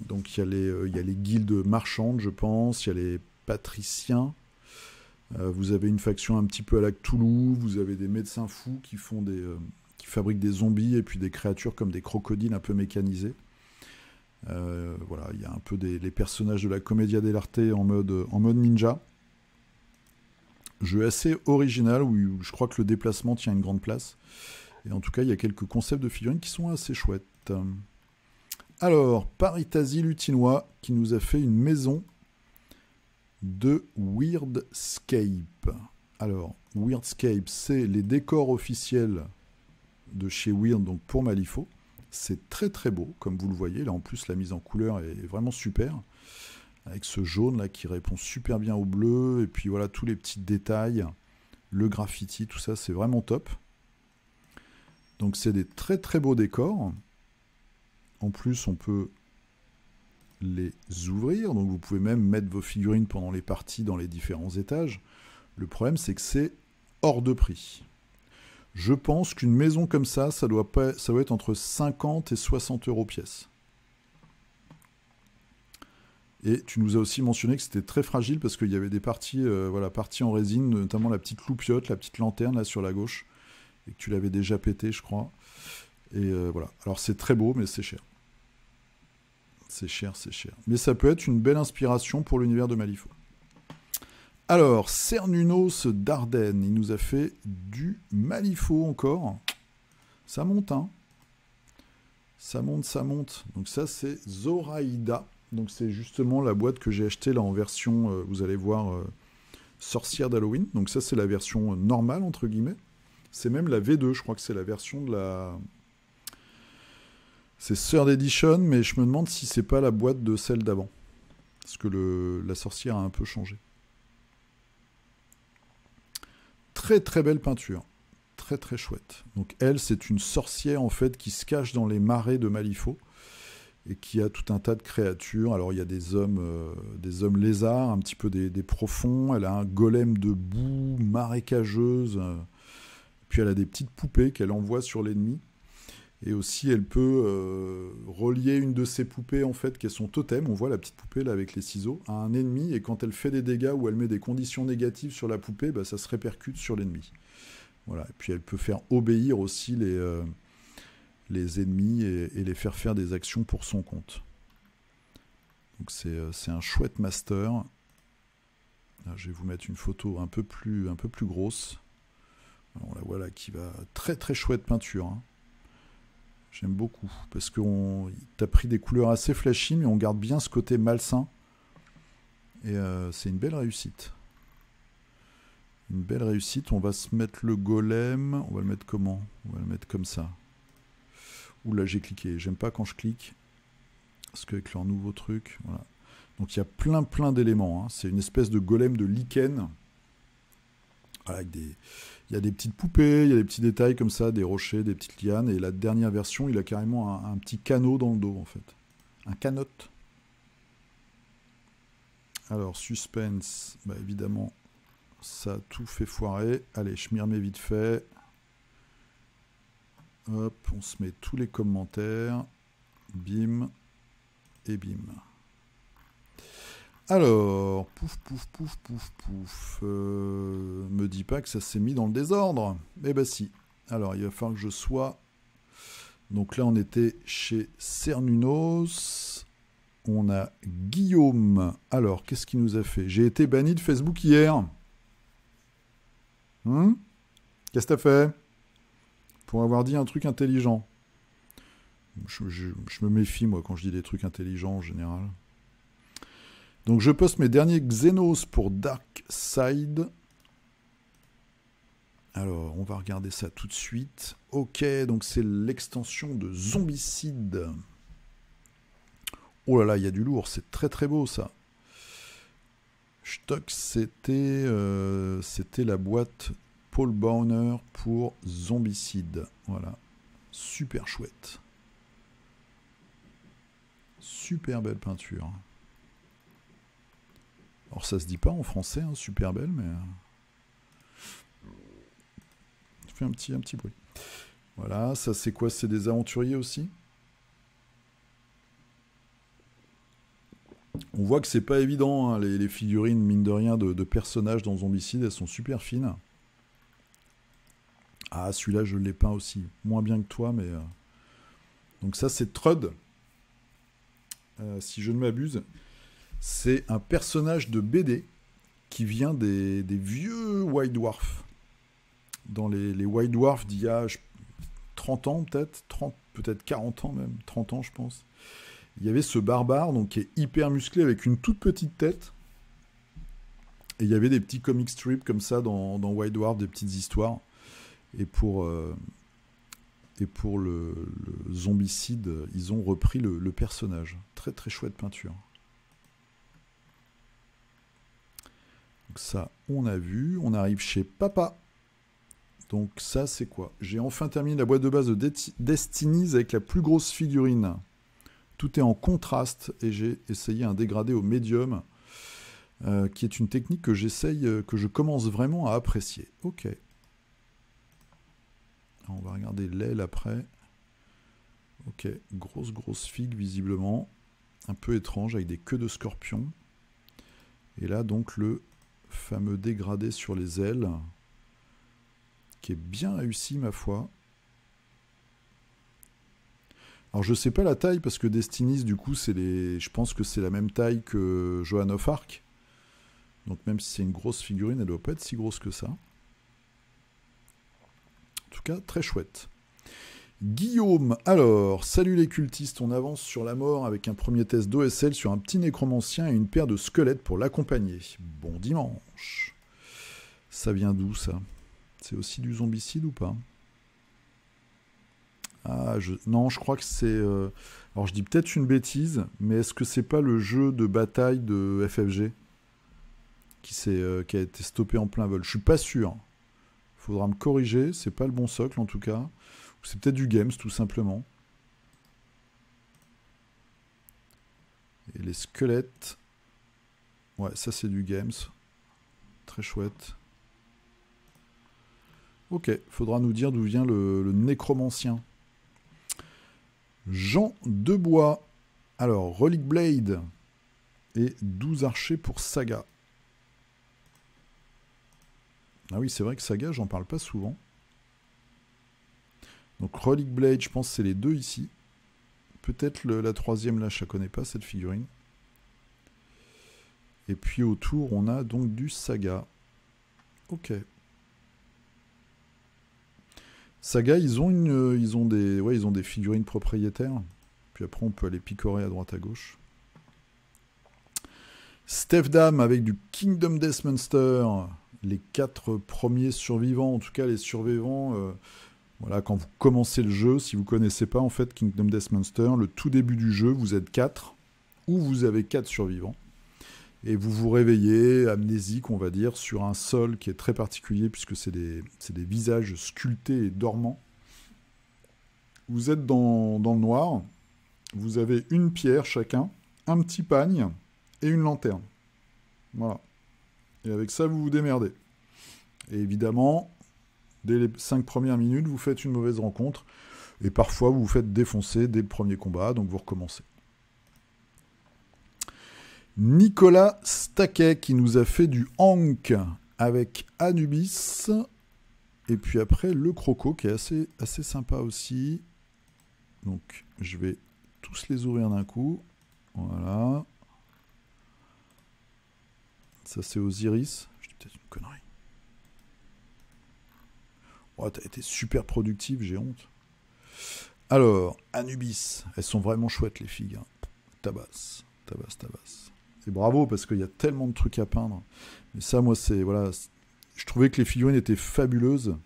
Donc il y a les guildes marchandes, je pense. Il y a les patriciens. Vous avez une faction un petit peu à la Cthulhu. Vous avez des médecins fous qui font qui fabriquent des zombies et puis des créatures comme des crocodiles un peu mécanisés. Voilà, il y a un peu les personnages de la Commedia dell'arte en mode ninja. Jeu assez original où je crois que le déplacement tient une grande place. Et en tout cas, il y a quelques concepts de figurines qui sont assez chouettes. Alors, Paritasi Lutinois qui nous a fait une maison de Weirdscape. Alors, Weirdscape, c'est les décors officiels de chez Weird, donc pour Malifaux. C'est très très beau, comme vous le voyez. Là, en plus, la mise en couleur est vraiment super. Avec ce jaune là qui répond super bien au bleu. Et puis voilà, tous les petits détails. Le graffiti, tout ça, c'est vraiment top. Donc c'est des très très beaux décors. En plus, on peut les ouvrir. Donc vous pouvez même mettre vos figurines pendant les parties dans les différents étages. Le problème, c'est que c'est hors de prix. Je pense qu'une maison comme ça doit être entre 50 et 60 euros pièce. Et tu nous as aussi mentionné que c'était très fragile parce qu'il y avait des parties, parties en résine, notamment la petite loupiote, la petite lanterne là sur la gauche, et que tu l'avais déjà pété, je crois. Et voilà. Alors c'est très beau, mais c'est cher. C'est cher, c'est cher. Mais ça peut être une belle inspiration pour l'univers de Malifaux. Alors, Cernunos d'Ardennes, il nous a fait du Malifaux encore. Ça monte, hein. Ça monte, ça monte. Donc ça, c'est Zoraïda. Donc c'est justement la boîte que j'ai achetée là en version, vous allez voir, sorcière d'Halloween. Donc ça, c'est la version normale, entre guillemets. C'est même la V2, je crois que c'est la version de la... C'est Third Edition, mais je me demande si c'est pas la boîte de celle d'avant. Parce que la sorcière a un peu changé. Très très belle peinture. Très très chouette. Donc elle, c'est une sorcière en fait qui se cache dans les marais de Malifaux et qui a tout un tas de créatures. Alors il y a des hommes lézards, un petit peu des profonds. Elle a un golem de boue marécageuse. Puis elle a des petites poupées qu'elle envoie sur l'ennemi. Et aussi, elle peut relier une de ses poupées, en fait, qui est son totem. On voit la petite poupée, là, avec les ciseaux, à un ennemi. Et quand elle fait des dégâts ou elle met des conditions négatives sur la poupée, bah, ça se répercute sur l'ennemi. Voilà. Et puis, elle peut faire obéir aussi les ennemis et les faire des actions pour son compte. Donc c'est un chouette master. Là, je vais vous mettre une photo un peu plus grosse. On la voit là qui va... Très très chouette peinture. Hein. J'aime beaucoup. Parce que t'as pris des couleurs assez flashy, mais on garde bien ce côté malsain. Et c'est une belle réussite. Une belle réussite. On va se mettre le golem. On va le mettre comment? On va le mettre comme ça. Ouh là, j'ai cliqué. J'aime pas quand je clique. Parce qu'avec leur nouveau truc, voilà. Donc il y a plein d'éléments. Hein. C'est une espèce de golem de lichen. Voilà, il y a des petites poupées, il y a des petits détails comme ça, des rochers, des petites lianes. Et la dernière version, il a carrément un petit canot dans le dos, en fait. Un canotte. Alors, suspense, bah évidemment, ça a tout fait foirer. Allez, je m'y remets vite fait. Hop, on se met tous les commentaires. Bim. Et bim. Alors, pouf. Me dis pas que ça s'est mis dans le désordre. Eh ben si. Alors, il va falloir que je sois... Donc là, on était chez Cernunos. On a Guillaume. Alors, qu'est-ce qu'il nous a fait? J'ai été banni de Facebook hier. Qu'est-ce que t'as fait? Pour avoir dit un truc intelligent. Je me méfie, moi, quand je dis des trucs intelligents, en général. Donc, je poste mes derniers Xenos pour Dark Side. Alors, on va regarder ça tout de suite. Ok, donc c'est l'extension de Zombicide. Oh là là, il y a du lourd, c'est très très beau ça. Stock, c'était la boîte Paul Bauner pour Zombicide. Voilà, super chouette. Super belle peinture. Alors ça se dit pas en français, hein, super belle, mais... Je fais un petit bruit. Voilà, ça c'est quoi? C'est des aventuriers aussi? On voit que c'est pas évident, hein, les figurines, mine de rien, de personnages dans Zombicide, elles sont super fines. Ah, celui-là, je l'ai peint aussi. Moins bien que toi, mais... Donc ça, c'est Trud. Si je ne m'abuse. C'est un personnage de BD qui vient des vieux White Dwarf. Dans les White Dwarf d'il y a 30 ans, peut-être. Peut-être 40 ans même. 30 ans, je pense. Il y avait ce barbare donc, qui est hyper musclé avec une toute petite tête. Et il y avait des petits comic strips comme ça dans White Dwarf, des petites histoires. Et pour le Zombicide, ils ont repris le personnage. Très très chouette peinture. Donc ça, on a vu. On arrive chez Papa. Donc ça, c'est quoi? J'ai enfin terminé la boîte de base de Destinies avec la plus grosse figurine. Tout est en contraste et j'ai essayé un dégradé au médium, qui est une technique que je commence vraiment à apprécier. Ok. On va regarder l'aile après. Ok, grosse figue visiblement. Un peu étrange avec des queues de scorpion. Et là donc le fameux dégradé sur les ailes, qui est bien réussi ma foi. Alors je sais pas la taille parce que Destinies du coup je pense que c'est la même taille que Joan of Arc. Donc même si c'est une grosse figurine, elle doit pas être si grosse que ça. En tout cas, très chouette. Guillaume, alors, salut les cultistes, on avance sur la mort avec un premier test d'OSL sur un petit nécromancien et une paire de squelettes pour l'accompagner. Bon dimanche. Ça vient d'où ça? C'est aussi du zombicide ou pas? Ah, non, je crois que c'est... Alors je dis peut-être une bêtise, mais est-ce que c'est pas le jeu de bataille de FFG qui a été stoppé en plein vol? Je suis pas sûr. Faudra me corriger, c'est pas le bon socle en tout cas. C'est peut-être du Games tout simplement. Et les squelettes... Ouais, ça c'est du Games. Très chouette. Ok, faudra nous dire d'où vient le nécromancien. Jean Debois. Alors, Relic Blade et 12 archers pour Saga. Ah oui, c'est vrai que Saga, j'en parle pas souvent. Donc Relic Blade, je pense que c'est les deux ici. Peut-être la troisième, là, je la connais pas, cette figurine. Et puis autour, on a donc du Saga. Ok. Saga, ils ont des figurines propriétaires. Puis après, on peut aller picorer à droite à gauche. Steph Dam avec du Kingdom Death Monster. Les 4 premiers survivants, en tout cas les survivants. Voilà, quand vous commencez le jeu, si vous ne connaissez pas en fait Kingdom Death Monster, le tout début du jeu, vous êtes 4, ou vous avez 4 survivants. Et vous vous réveillez, amnésique, on va dire, sur un sol qui est très particulier, puisque c'est des visages sculptés et dormants. Vous êtes dans le noir, vous avez une pierre chacun, un petit pagne et une lanterne. Voilà. Et avec ça, vous vous démerdez. Et évidemment, dès les 5 premières minutes, vous faites une mauvaise rencontre, et parfois vous vous faites défoncer dès le premier combat, donc vous recommencez. Nicolas Staquet qui nous a fait du Hank avec Anubis. Et puis après, le Croco qui est assez sympa aussi. Donc, je vais tous les ouvrir d'un coup. Voilà. Ça, c'est Osiris. Je dis peut-être une connerie. Oh, t'as été super productif, j'ai honte. Alors, Anubis. Elles sont vraiment chouettes, les filles. Hein. Tabasse. Et bravo, parce qu'il y a tellement de trucs à peindre. Mais ça, moi, c'est... Voilà, je trouvais que les figurines étaient fabuleuses.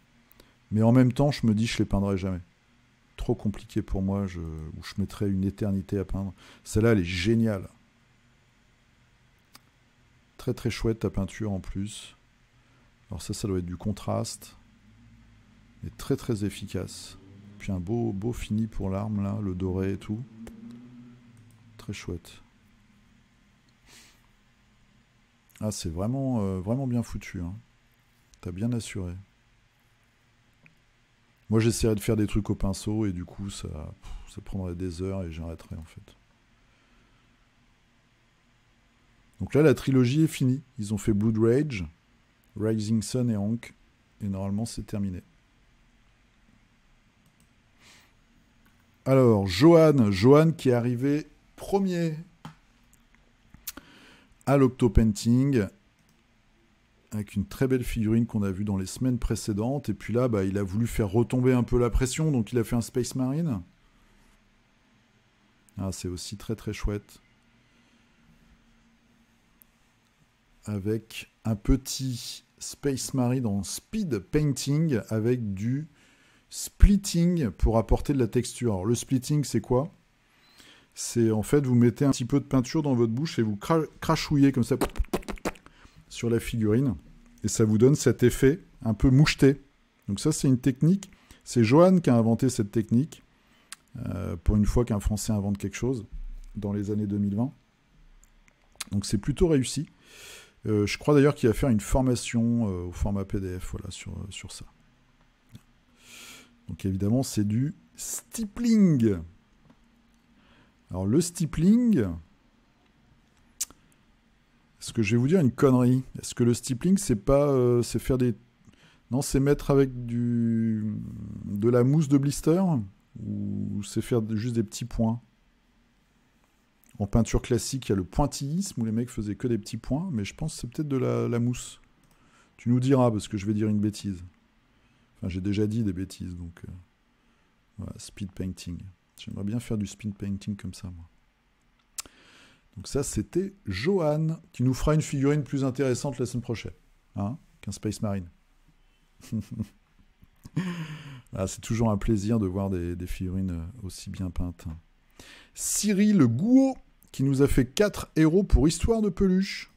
Mais en même temps, je me dis, je les peindrai jamais. Trop compliqué pour moi, je mettrais une éternité à peindre. Celle-là, elle est géniale. Très très chouette ta peinture en plus. Alors ça doit être du contraste. Et très très efficace. Puis un beau fini pour l'arme là, le doré et tout. Très chouette. Ah, c'est vraiment bien foutu. Hein. T'as bien assuré. Moi, j'essaierais de faire des trucs au pinceau et du coup, ça prendrait des heures et j'arrêterais en fait. Donc là, la trilogie est finie. Ils ont fait Blood Rage, Rising Sun et Hank. Et normalement, c'est terminé. Alors, Johan qui est arrivé premier à l'Octopainting, avec une très belle figurine qu'on a vue dans les semaines précédentes. Et puis là, il a voulu faire retomber un peu la pression, donc il a fait un Space Marine. Ah, c'est aussi très très chouette. Avec un petit Space Marine en speed painting, avec du splitting pour apporter de la texture. Alors le splitting, c'est quoi ? C'est en fait, vous mettez un petit peu de peinture dans votre bouche et vous crachouillez comme ça sur la figurine. Et ça vous donne cet effet un peu moucheté. Donc ça, c'est une technique. C'est Johan qui a inventé cette technique. Pour une fois qu'un Français invente quelque chose dans les années 2020. Donc c'est plutôt réussi. Je crois d'ailleurs qu'il va faire une formation au format PDF voilà, sur ça. Donc évidemment, c'est du stippling. Alors le stippling, est-ce que je vais vous dire une connerie ? Est-ce que le stippling, c'est pas, c'est faire des... Non, c'est mettre avec de la mousse de blister ? Ou c'est faire juste des petits points ? En peinture classique, il y a le pointillisme où les mecs faisaient que des petits points, mais je pense que c'est peut-être de la mousse. Tu nous diras, parce que je vais dire une bêtise. Enfin, j'ai déjà dit des bêtises, donc... voilà, speed painting. J'aimerais bien faire du speed painting comme ça, moi. Donc ça, c'était Johan, qui nous fera une figurine plus intéressante la semaine prochaine, hein, qu'un Space Marine. Ah, c'est toujours un plaisir de voir des figurines aussi bien peintes. Cyril Gouault, qui nous a fait 4 héros pour Histoire de Peluche.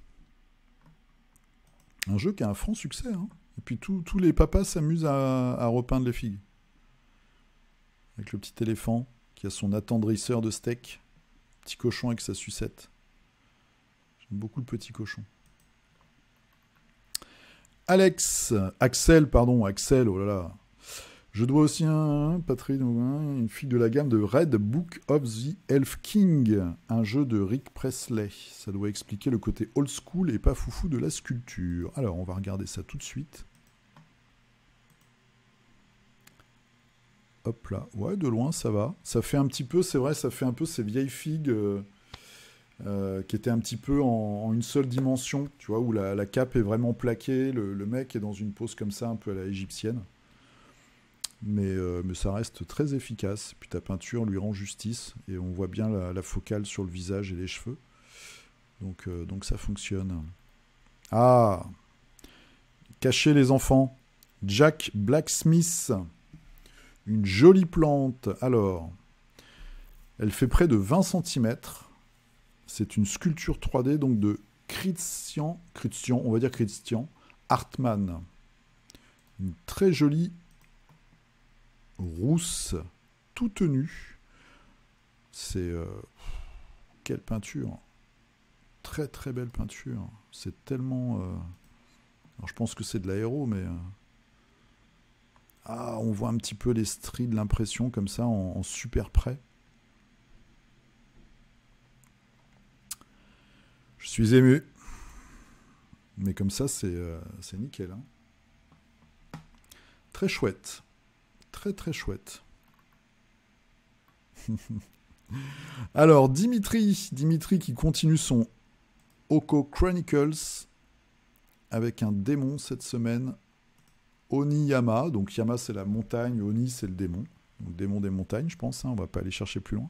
Un jeu qui a un franc succès. Hein. Et puis tous les papas s'amusent à repeindre les figues. Avec le petit éléphant qui a son attendrisseur de steak. Petit cochon avec sa sucette. J'aime beaucoup le petit cochon. Axel, oh là là. Je dois aussi une fille de la gamme de Red Book of the Elf King, un jeu de Rick Presley. Ça doit expliquer le côté old school et pas foufou de la sculpture. Alors, on va regarder ça tout de suite. Hop là, ouais, de loin, ça va. Ça fait un petit peu, c'est vrai, ça fait un peu ces vieilles figues qui était un petit peu en une seule dimension, tu vois, où la cape est vraiment plaquée, le mec est dans une pose comme ça, un peu à la égyptienne. Mais ça reste très efficace. Puis ta peinture lui rend justice, et on voit bien la focale sur le visage et les cheveux. Donc ça fonctionne. Ah, cachez les enfants. Jack Blacksmith. Une jolie plante. Alors, elle fait près de 20 cm. C'est une sculpture 3D donc de Christian, on va dire Christian Hartmann. Une très jolie rousse, toute nue. C'est... quelle peinture. Très très belle peinture. C'est tellement... Alors je pense que c'est de l'aéro, mais... Ah, on voit un petit peu les stries de l'impression comme ça en super près. Je suis ému. Mais comme ça, c'est nickel. Hein. Très chouette. Très très chouette. Alors, Dimitri qui continue son Oko Chronicles avec un démon cette semaine. Oni Yama. Donc Yama c'est la montagne, Oni c'est le démon. Donc démon des montagnes, je pense. Hein. On va pas aller chercher plus loin.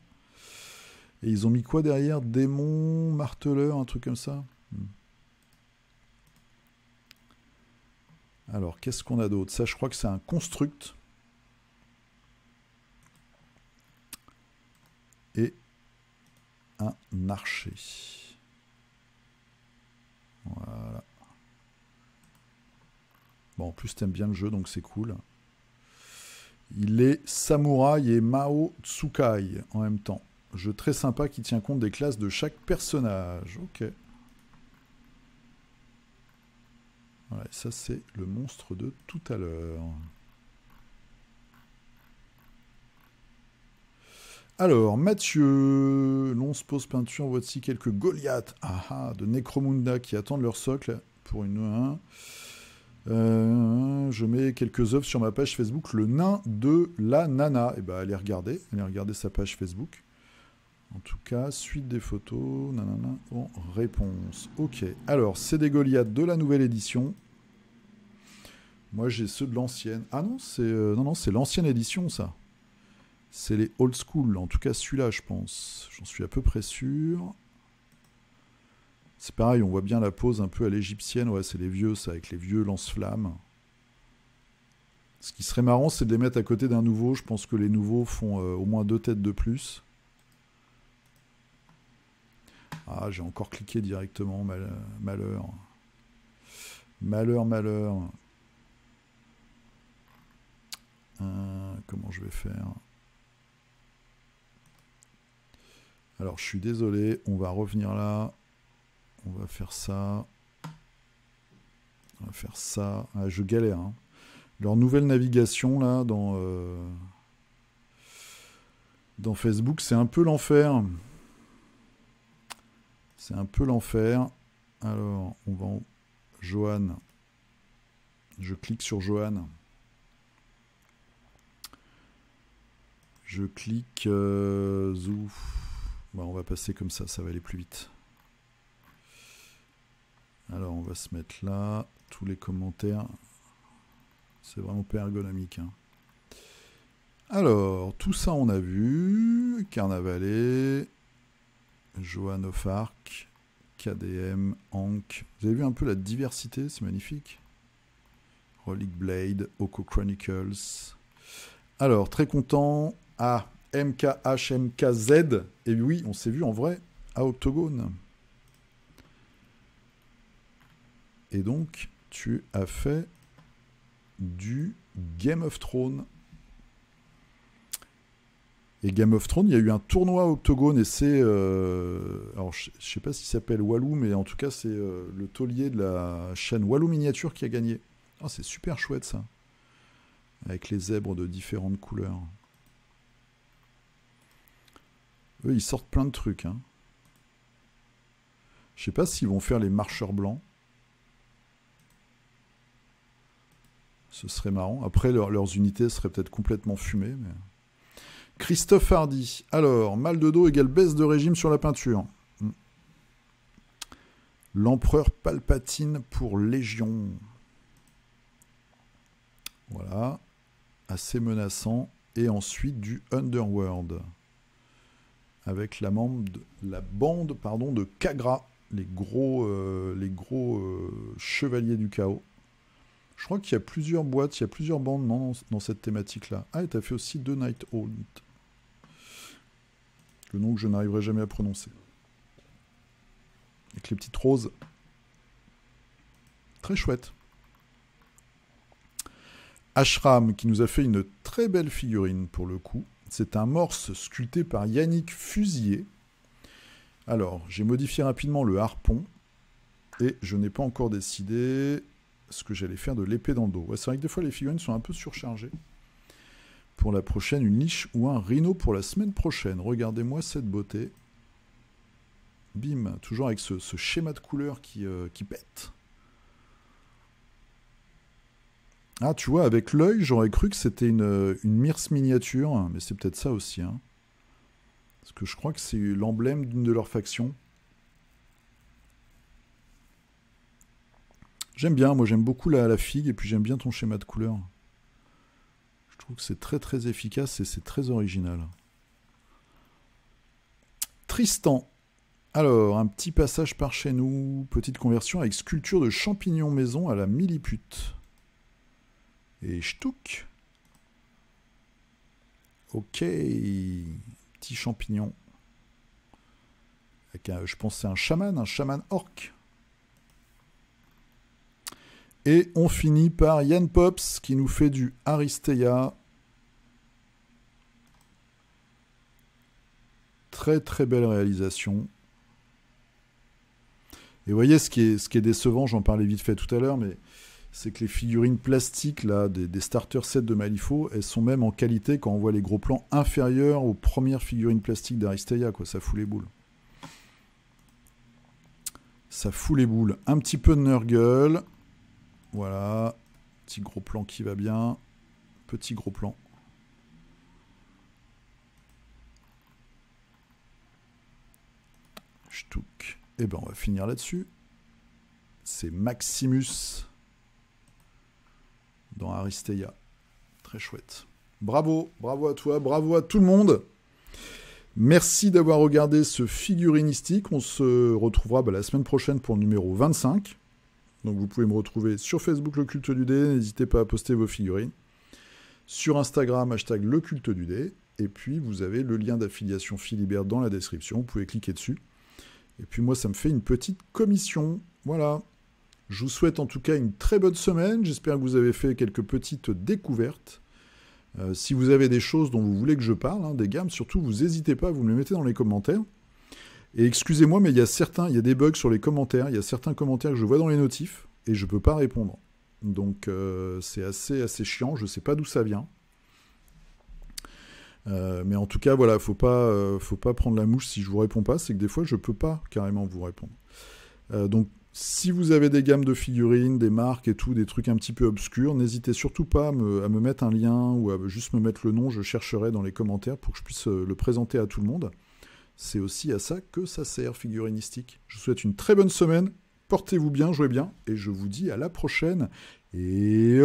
Et ils ont mis quoi derrière? Démon, marteleur, un truc comme ça. Alors, qu'est-ce qu'on a d'autre? Ça, je crois que c'est un construct. Et un archer. Voilà. Bon, en plus, t'aimes bien le jeu, donc c'est cool. Il est samouraï et Mao Tsukai en même temps. Jeu très sympa qui tient compte des classes de chaque personnage. Ok. Voilà, ça c'est le monstre de tout à l'heure. Alors, Mathieu, l'on se pose peinture, voici quelques Goliaths de Necromunda qui attendent leur socle pour une 1. Je mets quelques œuvres sur ma page Facebook, le nain de la nana. Et ben, allez regarder sa page Facebook. En tout cas, suite des photos, nanana, en réponse. Ok, alors, c'est des Goliaths de la nouvelle édition. Moi, j'ai ceux de l'ancienne. Ah non, c'est l'ancienne édition, ça. C'est les old school, en tout cas celui-là, je pense. J'en suis à peu près sûr. C'est pareil, on voit bien la pose un peu à l'égyptienne. Ouais, c'est les vieux, ça, avec les vieux lance-flammes. Ce qui serait marrant, c'est de les mettre à côté d'un nouveau. Je pense que les nouveaux font au moins 2 têtes de plus. Ah, j'ai encore cliqué directement, malheur. Malheur. Comment je vais faire? Alors, je suis désolé, on va revenir là. On va faire ça. Ah, je galère. Hein. Leur nouvelle navigation, là, dans Facebook, c'est un peu l'enfer. C'est un peu l'enfer. Alors, on va en... Johan. Je clique sur Johan. Je clique Zou. Bon, on va passer comme ça va aller plus vite. Alors, on va se mettre là. Tous les commentaires. C'est vraiment pas ergonomique. Hein. Alors, tout ça, on a vu. Carnavalet. Johan of Arc. KDM. Hank. Vous avez vu un peu la diversité? C'est magnifique. Relic Blade. Oko Chronicles. Alors, très content. Ah, MKHMKZ. Et oui, on s'est vu en vrai à Octogone. Et donc, tu as fait du Game of Thrones. Et Game of Thrones, il y a eu un tournoi à Octogone et c'est... alors, je ne sais pas s'il s'appelle Walou, mais en tout cas, c'est le taulier de la chaîne Walou Miniature qui a gagné. Oh, c'est super chouette, ça. Avec les zèbres de différentes couleurs. Eux, ils sortent plein de trucs. Hein. Je sais pas s'ils vont faire les marcheurs blancs. Ce serait marrant. Après, leurs unités seraient peut-être complètement fumées. Mais... Christophe Hardy. Alors, mal de dos égale baisse de régime sur la peinture. L'empereur Palpatine pour Légion. Voilà. Assez menaçant. Et ensuite du Underworld. Avec la bande de Kagra. Les gros chevaliers du chaos. Je crois qu'il y a plusieurs boîtes, il y a plusieurs bandes dans cette thématique-là. Ah, et t'as fait aussi 2 Night Haunt. Le nom que je n'arriverai jamais à prononcer. Avec les petites roses. Très chouette. Ashram, qui nous a fait une très belle figurine pour le coup. C'est un morse sculpté par Yannick Fusilier. Alors, j'ai modifié rapidement le harpon. Et je n'ai pas encore décidé ce que j'allais faire de l'épée dans le dos. Ouais, c'est vrai que des fois, les figurines sont un peu surchargées. Pour la prochaine, une liche ou un rhino pour la semaine prochaine. Regardez-moi cette beauté. Bim, toujours avec ce schéma de couleur qui pète. Ah, tu vois, avec l'œil, j'aurais cru que c'était une Myrse miniature, mais c'est peut-être ça aussi. Hein. Parce que je crois que c'est l'emblème d'une de leurs factions. J'aime bien, moi j'aime beaucoup la figue, et puis j'aime bien ton schéma de couleur. Je trouve que c'est très très efficace et c'est très original. Tristan. Alors, un petit passage par chez nous, petite conversion avec sculpture de champignons maison à la millipute. Et ch'touk. Ok, petit champignon. Avec je pense que c'est un chaman orc. Et on finit par Yann Pops qui nous fait du Aristeia. Très très belle réalisation. Et vous voyez, ce qui est décevant, j'en parlais vite fait tout à l'heure, mais c'est que les figurines plastiques là, des starter sets de Malifaux, elles sont même en qualité quand on voit les gros plans inférieurs aux premières figurines plastiques d'Aristeia, quoi. Ça fout les boules. Ça fout les boules. Un petit peu de Nurgle. Voilà. Petit gros plan qui va bien. Petit gros plan. Ch'touk. Et ben on va finir là-dessus. C'est Maximus dans Aristeia. Très chouette. Bravo, bravo à toi, bravo à tout le monde. Merci d'avoir regardé ce figurinistique. On se retrouvera la semaine prochaine pour le numéro 25. Donc vous pouvez me retrouver sur Facebook Le Culte du Dé. N'hésitez pas à poster vos figurines. Sur Instagram, hashtag Le Culte du Dé. Et puis vous avez le lien d'affiliation Philibert dans la description. Vous pouvez cliquer dessus. Et puis moi, ça me fait une petite commission. Voilà. Je vous souhaite en tout cas une très bonne semaine. J'espère que vous avez fait quelques petites découvertes. Si vous avez des choses dont vous voulez que je parle, des gammes, surtout, vous n'hésitez pas, vous me les mettez dans les commentaires. Et excusez-moi, mais il y a des bugs sur les commentaires. Il y a certains commentaires que je vois dans les notifs et je ne peux pas répondre. Donc c'est assez chiant. Je ne sais pas d'où ça vient. Mais en tout cas, voilà, faut pas prendre la mouche si je vous réponds pas. C'est que des fois, je peux pas carrément vous répondre. Donc, si vous avez des gammes de figurines, des marques et tout, des trucs un petit peu obscurs, n'hésitez surtout pas à me mettre un lien ou à juste me mettre le nom. Je chercherai dans les commentaires pour que je puisse le présenter à tout le monde. C'est aussi à ça que ça sert, figurinistique. Je vous souhaite une très bonne semaine. Portez-vous bien, jouez bien. Et je vous dis à la prochaine. Et